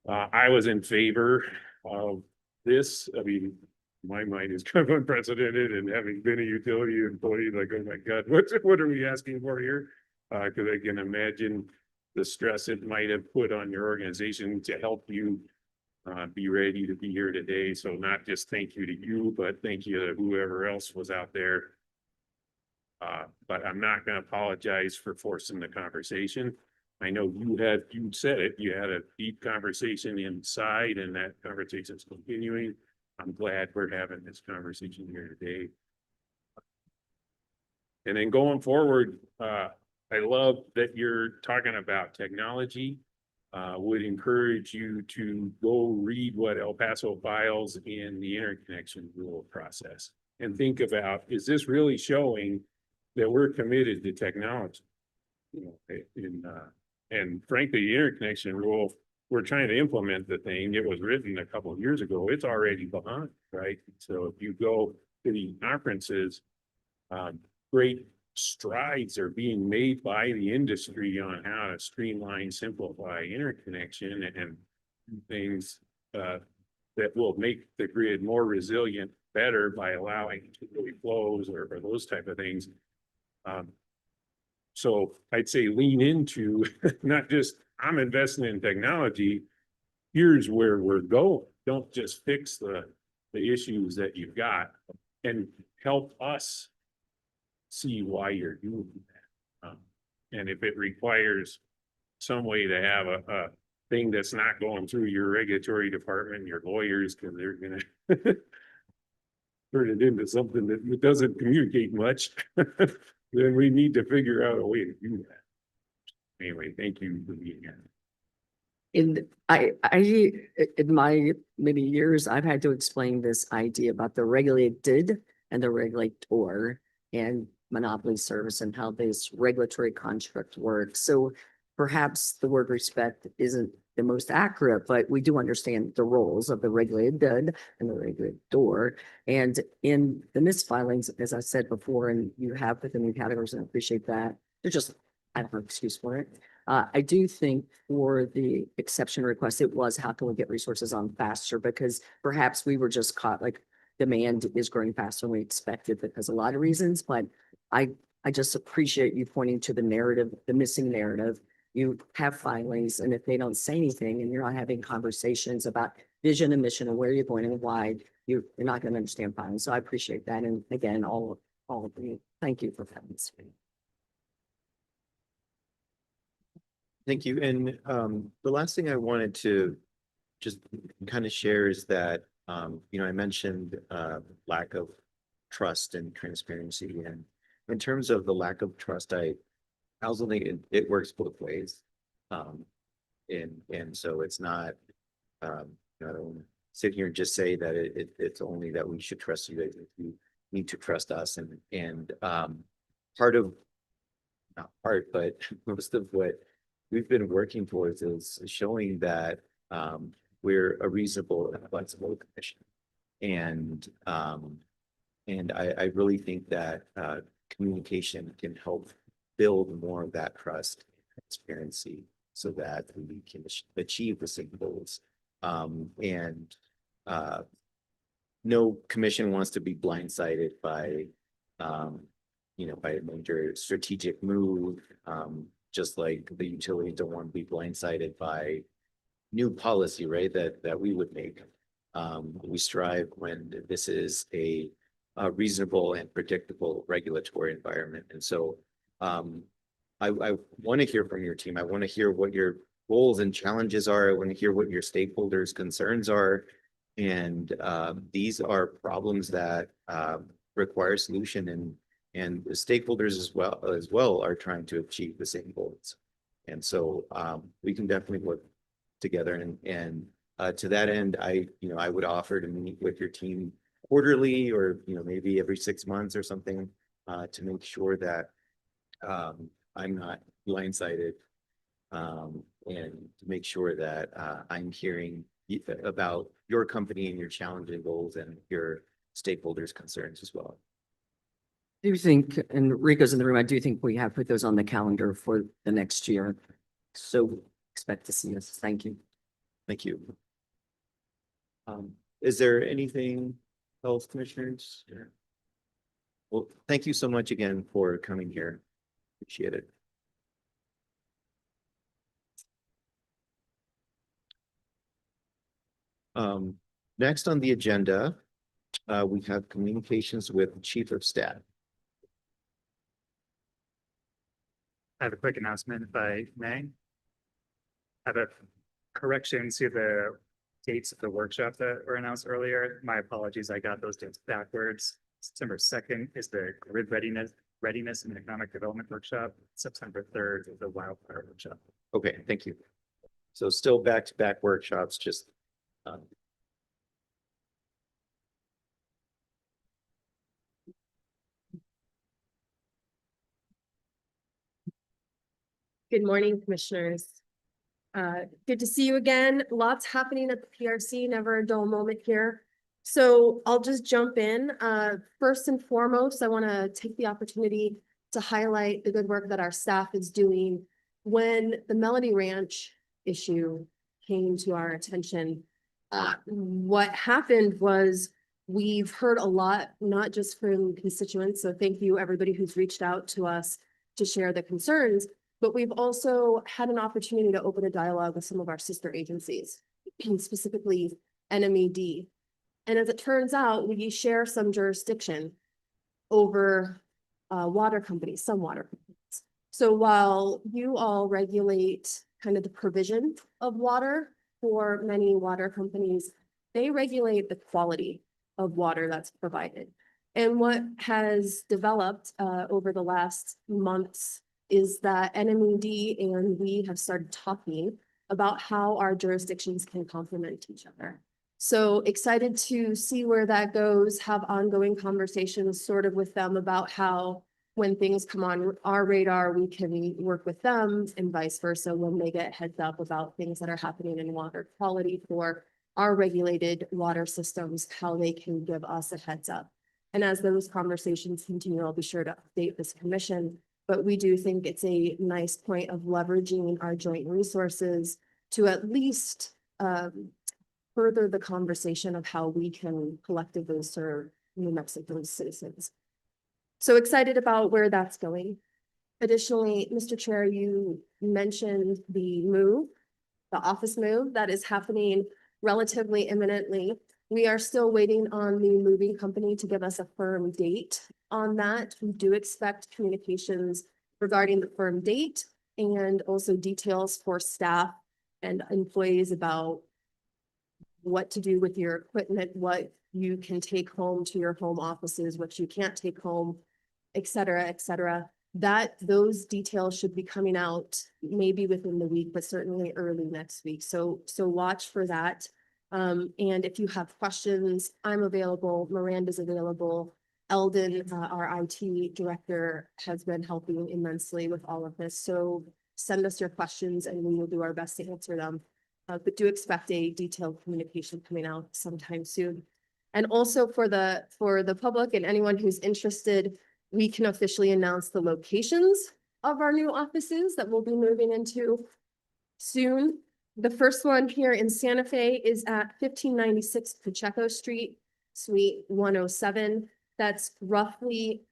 [SPEAKER 2] I was in favor of this. I mean, my mind is kind of unprecedented, and having been a utility employee, like, oh my God, what are we asking for here? Because I can imagine the stress it might have put on your organization to help you be ready to be here today. So not just thank you to you, but thank you to whoever else was out there. But I'm not going to apologize for forcing the conversation. I know you said it, you had a deep conversation inside, and that conversation is continuing. I'm glad we're having this conversation here today. And then going forward, I love that you're talking about technology. Would encourage you to go read what El Paso files in the interconnection rule process and think about, is this really showing that we're committed to technology? And frankly, the interconnection rule, we're trying to implement the thing. It was written a couple of years ago. It's already behind, right? So if you go to the conferences, great strides are being made by the industry on how to streamline, simplify interconnection and things that will make the grid more resilient better by allowing two-way flows or those type of things. So I'd say lean into not just I'm investing in technology. Here's where we're going. Don't just fix the issues that you've got, and help us see why you're doing that. And if it requires some way to have thing that's not going through your regulatory department, your lawyers, because they're gonna turn it into something that doesn't communicate much, then we need to figure out a way to do that. Anyway, thank you for being here.
[SPEAKER 9] In in my many years, I've had to explain this idea about the regulated and the regulator and monopoly service and how this regulatory construct works. So perhaps the word respect isn't the most accurate, but we do understand the roles of the regulated and the regulator. And in the misfilings, as I said before, and you have put the new categories, and I appreciate that. They're just, I don't have an excuse for it. I do think for the exception request, it was how can we get resources on faster? Because perhaps we were just caught, like demand is growing faster than we expected because a lot of reasons, but I just appreciate you pointing to the narrative, the missing narrative. You have filings, and if they don't say anything and you're not having conversations about vision and mission and where you're going and why, you're not going to understand filings. So I appreciate that. And again, all of you, thank you for having this.
[SPEAKER 1] Thank you. And the last thing I wanted to just kind of share is that, I mentioned lack of trust and transparency. And in terms of the lack of trust, I also think it works both ways. And so it's not, I don't sit here and just say that it's only that we should trust you guys. You need to trust us. And part of, not part, but most of what we've been working towards is showing that we're a reasonable and flexible commission. And I really think that communication can help build more of that trust and transparency so that we can achieve the same goals. No commission wants to be blindsided by by a major strategic move. Just like the utilities don't want to be blindsided by new policy, right? That we would make. We strive when this is a reasonable and predictable regulatory environment. And so I want to hear from your team. I want to hear what your goals and challenges are. I want to hear what your stakeholders' concerns are. And these are problems that require solution, and the stakeholders as well are trying to achieve the same goals. And so we can definitely work together. And to that end, I would offer to meet with your team quarterly or maybe every 6 months or something to make sure that I'm not blindsided, and to make sure that I'm hearing about your company and your challenging goals and your stakeholders' concerns as well.
[SPEAKER 9] Do you think, and Rico's in the room, I do think we have put those on the calendar for the next year. So expect to see us. Thank you.
[SPEAKER 1] Thank you. Is there anything else, commissioners? Well, thank you so much again for coming here. Appreciate it. Next on the agenda, we have communications with Chief of Staff.
[SPEAKER 10] I have a quick announcement if I may. I have a correction to the dates of the workshop that were announced earlier. My apologies, I got those dates backwards. September 2nd is the grid readiness and economic development workshop. September 3rd is the wildfire workshop.
[SPEAKER 1] Okay, thank you. So still back-to-back workshops, just
[SPEAKER 11] Good morning, commissioners. Good to see you again. Lots happening at the PRC, never a dull moment here. So I'll just jump in. First and foremost, I want to take the opportunity to highlight the good work that our staff is doing. When the Melody Ranch issue came to our attention, what happened was we've heard a lot, not just from constituents. So thank you, everybody who's reached out to us to share the concerns. But we've also had an opportunity to open a dialogue with some of our sister agencies, specifically NMED. And as it turns out, we share some jurisdiction over water companies, some water companies. So while you all regulate kind of the provision of water for many water companies. They regulate the quality of water that's provided. And what has developed over the last months is that NMED and we have started talking about how our jurisdictions can complement each other. So excited to see where that goes, have ongoing conversations sort of with them about how when things come on our radar, we can work with them and vice versa when they get heads up about things that are happening in water quality for our regulated water systems, how they can give us a heads up. And as those conversations continue, I'll be sure to update this commission. But we do think it's a nice point of leveraging our joint resources to at least further the conversation of how we can collectively serve New Mexico's citizens. So excited about where that's going. Additionally, Mr. Chair, you mentioned the office move that is happening relatively imminently. We are still waiting on the moving company to give us a firm date on that. We do expect communications regarding the firm date and also details for staff and employees about what to do with your equipment, what you can take home to your home offices, what you can't take home, et cetera, et cetera. Those details should be coming out maybe within the week, but certainly early next week. So watch for that. And if you have questions, I'm available. Miranda's available. Eldon, our IT director, has been helping immensely with all of this. So send us your questions and we will do our best to answer them. But do expect a detailed communication coming out sometime soon. And also for the public and anyone who's interested, we can officially announce the locations of our new offices that we'll be moving into soon. The first one here in Santa Fe is at 1596 Pacheco Street, Suite 107. That's roughly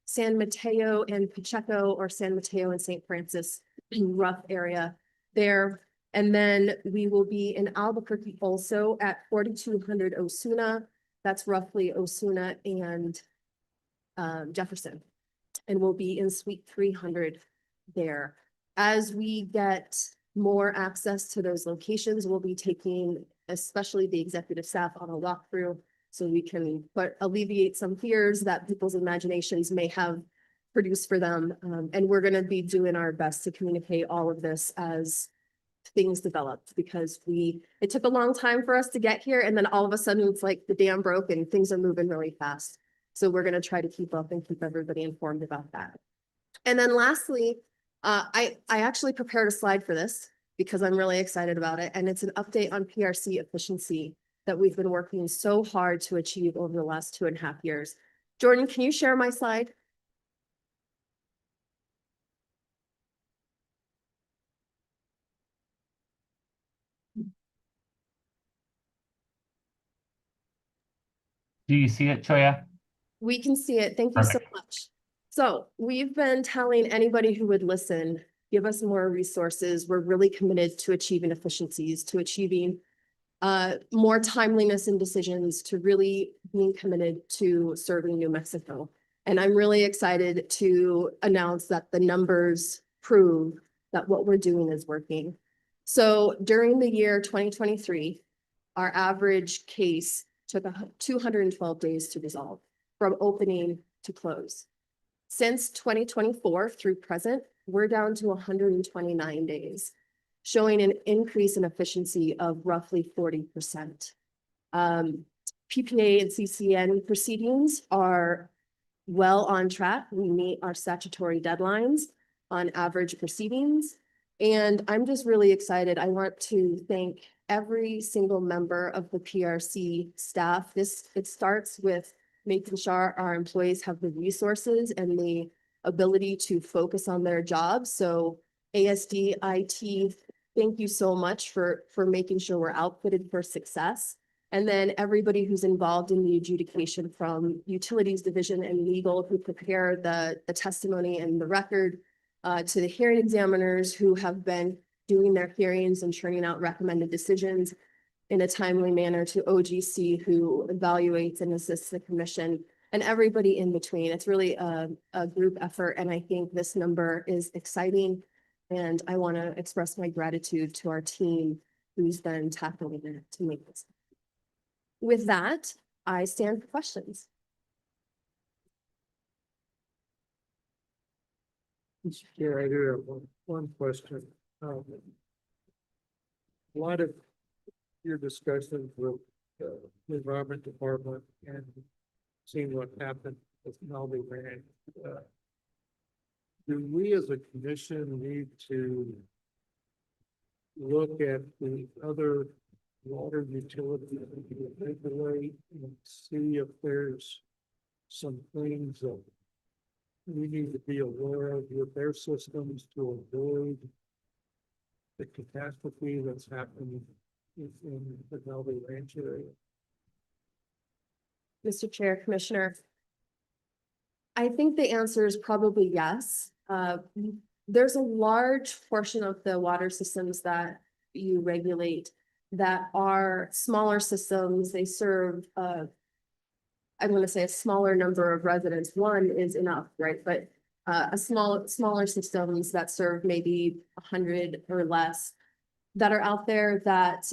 [SPEAKER 11] San Mateo and Pacheco, or San Mateo and St. Francis, rough area there. And then we will be in Albuquerque also at 4200 Osuna. That's roughly Osuna and Jefferson. And we'll be in Suite 300 there. As we get more access to those locations, we'll be taking especially the executive staff on a walkthrough so we can alleviate some fears that people's imaginations may have produced for them. And we're going to be doing our best to communicate all of this as things developed, because it took a long time for us to get here, and then all of a sudden it's like the dam broke and things are moving really fast. So we're going to try to keep up and keep everybody informed about that. And then lastly, I actually prepared a slide for this because I'm really excited about it. And it's an update on PRC efficiency that we've been working so hard to achieve over the last 2.5 years. Jordan, can you share my slide?
[SPEAKER 5] Do you see it, Choya?
[SPEAKER 11] We can see it. Thank you so
[SPEAKER 5] Perfect.
[SPEAKER 11] much. So we've been telling anybody who would listen, give us more resources. We're really committed to achieving efficiencies, to achieving more timeliness in decisions, to really being committed to serving New Mexico. And I'm really excited to announce that the numbers prove that what we're doing is working. So during the year 2023, our average case took 212 days to resolve from opening to close. Since 2024 through present, we're down to 129 days, showing an increase in efficiency of roughly 40%. PPA and CCN proceedings are well on track. We meet our statutory deadlines on average proceedings. And I'm just really excited. I want to thank every single member of the PRC staff. It starts with making sure our employees have the resources and the ability to focus on their jobs. So ASD, IT, thank you so much for making sure we're outfitted for success. And then everybody who's involved in the adjudication, from utilities division and legal, who prepare the testimony and the record, to the hearing examiners who have been doing their hearings and churning out recommended decisions in a timely manner, to OGC, who evaluates and assists the commission, and everybody in between. It's really a group effort, and I think this number is exciting. And I want to express my gratitude to our team who's been tackling it to make this. With that, I stand for questions.
[SPEAKER 7] Mr. Chair, I do have one question. A lot of your discussions with the environment department and seeing what happened with Melody Ranch. Do we as a commission need to look at the other water utilities that regulate and see if there's some things that we need to be aware of with their systems to avoid the catastrophe that's happening in the Melody Ranch area?
[SPEAKER 11] Mr. Chair, Commissioner. I think the answer is probably yes. There's a large portion of the water systems that you regulate that are smaller systems. They serve, I'm going to say a smaller number of residents. One is enough, right? But smaller systems that serve maybe 100 or less that are out there that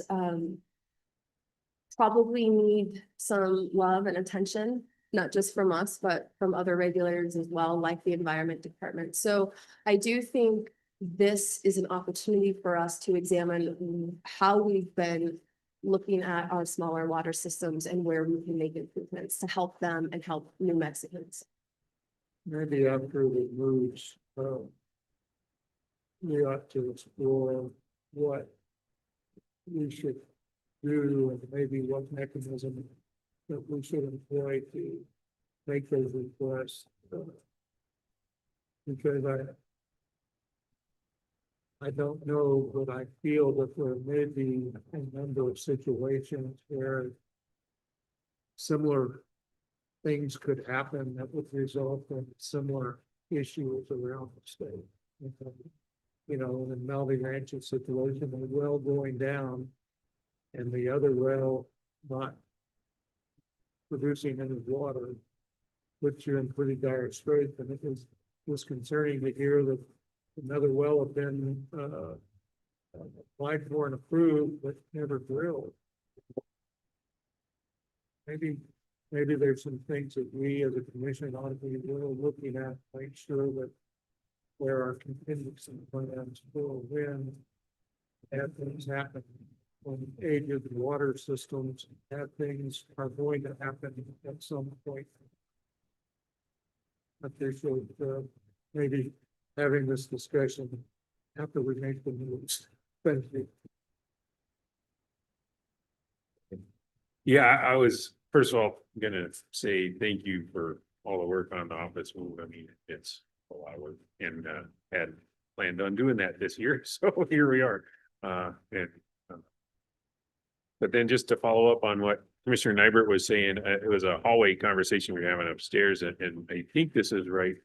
[SPEAKER 11] probably need some love and attention, not just from us, but from other regulators as well, like the Environment Department. So I do think this is an opportunity for us to examine how we've been looking at our smaller water systems and where we can make improvements to help them and help New Mexicans.
[SPEAKER 7] Maybe after the moves, we ought to explore what we should do and maybe what mechanism that we should employ to make those requests. Because I don't know, but I feel that there may be a number of situations where similar things could happen that would result in similar issues around the state. You know, in Melody Ranch's situation, the well going down and the other well not producing any water, puts you in pretty dire straits. And it was concerning to hear that another well had been applied for and approved, but never drilled. Maybe there's some things that we as a commission ought to be really looking at, make sure that there are contingency plans for when bad things happen. When aged water systems, bad things are going to happen at some point. I appreciate maybe having this discussion after we make the moves. Thank you.
[SPEAKER 2] Yeah, I was, first of all, gonna say thank you for all the work on the office move. I mean, it's a lot of work and had planned on doing that this year. So here we are. But then just to follow up on what Commissioner Nybert was saying, it was a hallway conversation we were having upstairs, and I think this is right,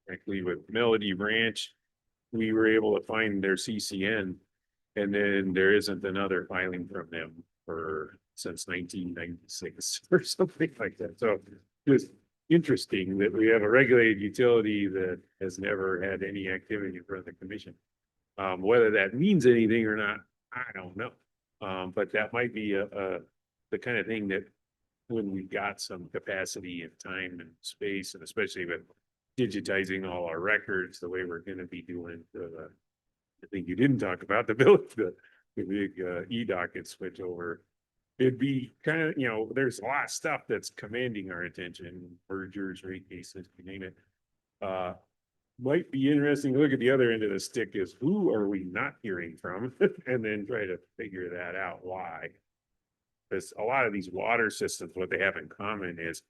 [SPEAKER 2] frankly, with Melody Ranch, we were able to find their CCN, and then there isn't another filing from them since 1996 or something like that. So just interesting that we have a regulated utility that has never had any activity in front of the commission. Whether that means anything or not, I don't know. But that might be the kind of thing that when we got some capacity and time and space, and especially with digitizing all our records the way we're going to be doing the thing you didn't talk about, the big e-docket switch over. It'd be kind of, you know, there's a lot of stuff that's commanding our attention, mergers, rate cases, you name it. Might be interesting to look at the other end of the stick is who are we not hearing from and then try to figure that out why. Because a lot of these water systems, what they have in common is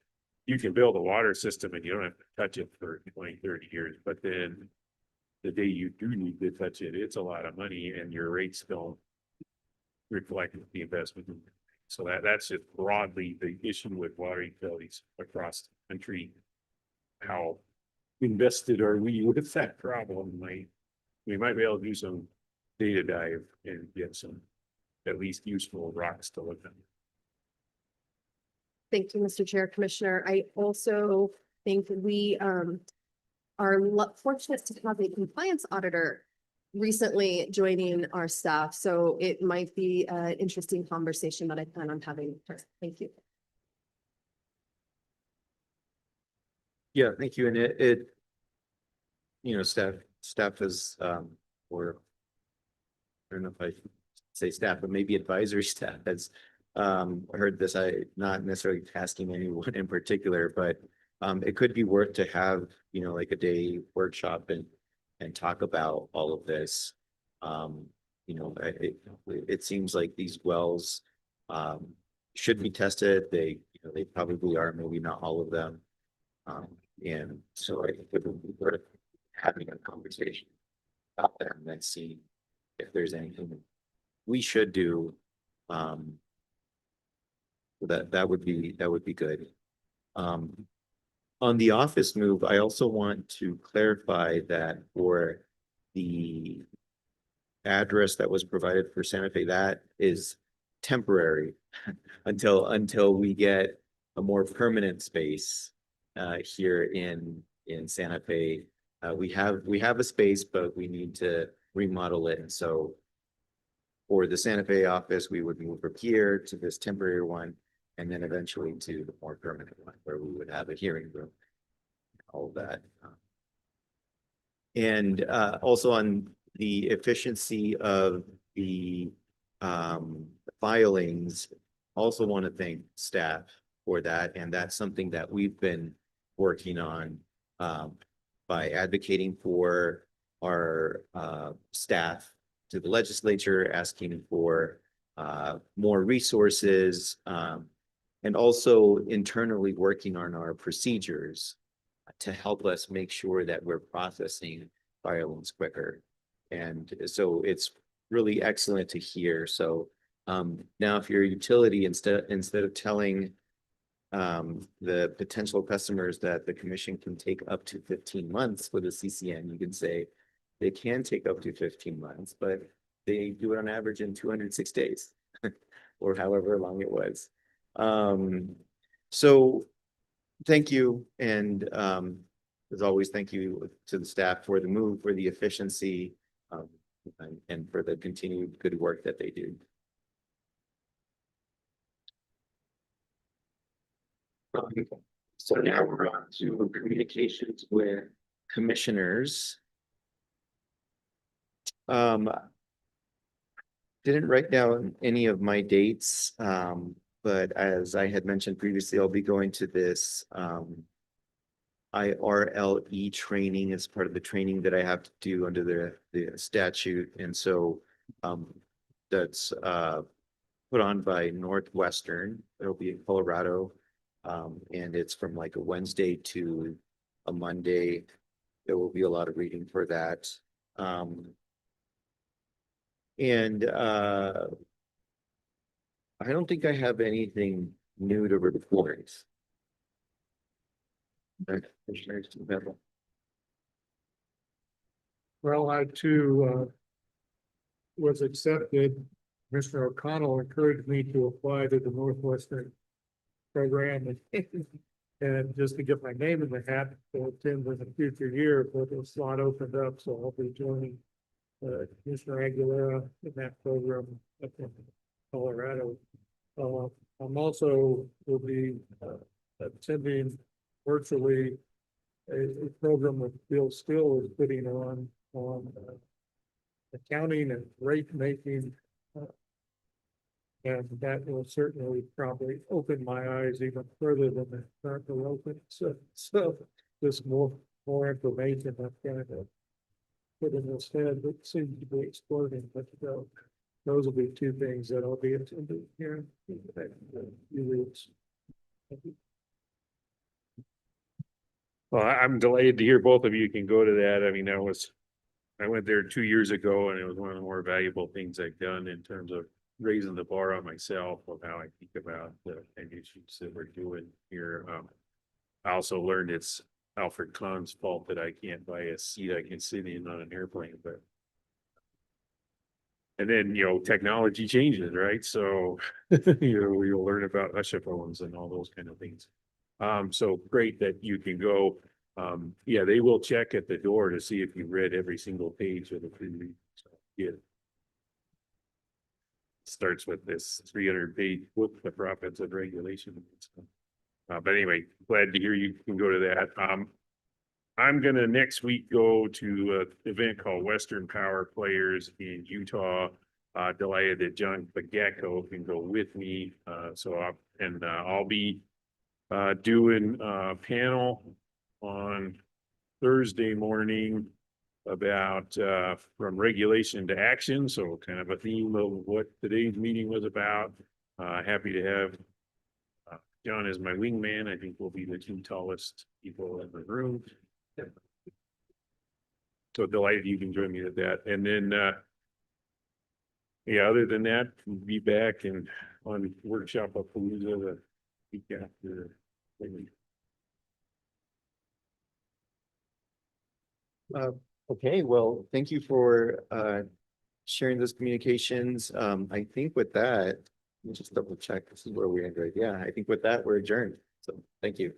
[SPEAKER 2] you can build a water system and you don't have to touch it for 20, 30 years. But then the day you do need to touch it, it's a lot of money and your rates don't reflect the investment. So that's just broadly the issue with water utilities across the country. How invested are we with that problem? We might be able to do some data dive and get some at least useful rocks to look at.
[SPEAKER 11] Thank you, Mr. Chair, Commissioner. I also think we are fortunate to have a compliance auditor recently joining our staff, so it might be an interesting conversation that I plan on having with her. Thank you.
[SPEAKER 1] Yeah, thank you. And it, you know, staff is, or I don't know if I should say staff, but maybe advisory staff has heard this. Not necessarily tasking anyone in particular, but it could be worth to have, you know, like a day workshop and talk about all of this. You know, it seems like these wells should be tested. They, you know, they probably are, maybe not all of them. And so I think it would be worth having a conversation about that and then seeing if there's anything we should do. That would be good. On the office move, I also want to clarify that for the address that was provided for Santa Fe, that is temporary until we get a more permanent space here in Santa Fe. We have a space, but we need to remodel it. And so for the Santa Fe office, we would move from here to this temporary one, and then eventually to the more permanent one where we would have a hearing room, all of that. And also on the efficiency of the filings, also want to thank staff for that. And that's something that we've been working on by advocating for our staff to the legislature, asking for more resources, and also internally working on our procedures to help us make sure that we're processing filings quicker. And so it's really excellent to hear. So now if you're a utility, instead of telling the potential customers that the commission can take up to 15 months for the CCN, you can say they can take up to 15 months, but they do it on average in 206 days or however long it was. So thank you. And as always, thank you to the staff for the move, for the efficiency, and for the continued good work that they do. So now we're on to communications with commissioners. Didn't write down any of my dates, but as I had mentioned previously, I'll be going to this IRLE training as part of the training that I have to do under the statute. And so that's put on by Northwestern. It'll be in Colorado. And it's from like a Wednesday to a Monday. There will be a lot of reading for that. And I don't think I have anything new to report.
[SPEAKER 7] Well, I too was accepted. Mr. O'Connell encouraged me to apply to the Northwestern program and just to get my name in the hat to attend in the future year, but the slot opened up, so I'll be joining Commissioner Aguilera in that program up in Colorado. I'm also will be attending virtually a program that Bill Still is putting on accounting and rate making. And that will certainly probably open my eyes even further than the currently open. So just more information I've kind of put in this head that seems to be exploding. But those will be two things that I'll be attending here in the next few weeks.
[SPEAKER 2] Well, I'm delighted to hear both of you can go to that. I mean, I went there 2 years ago, and it was one of the more valuable things I've done in terms of raising the bar on myself of how I think about the issues that we're doing here. I also learned it's Alfred Kahn's fault that I can't buy a seat I can sit in on an airplane, but. And then, technology changes, right? So, you'll learn about Usher phones and all those kind of things. So great that you can go. Yeah, they will check at the door to see if you read every single page of the pre-read. So, yeah. Starts with this 300-page book, The Profits of Regulation. But anyway, glad to hear you can go to that. I'm gonna next week go to an event called Western Power Players in Utah. Delighted that John Bagacco can go with me. I'll be doing a panel on Thursday morning about from regulation to action. So kind of a theme of what today's meeting was about. Happy to have John as my wingman. I think we'll be the two tallest people in the room. So delighted you can join me at that. And then yeah, other than that, we'll be back and on workshop of Palooza the week after.
[SPEAKER 1] Okay, well, thank you for sharing those communications. I think with that, let me just double check. This is where we end, right? Yeah, I think with that, we're adjourned. So thank you.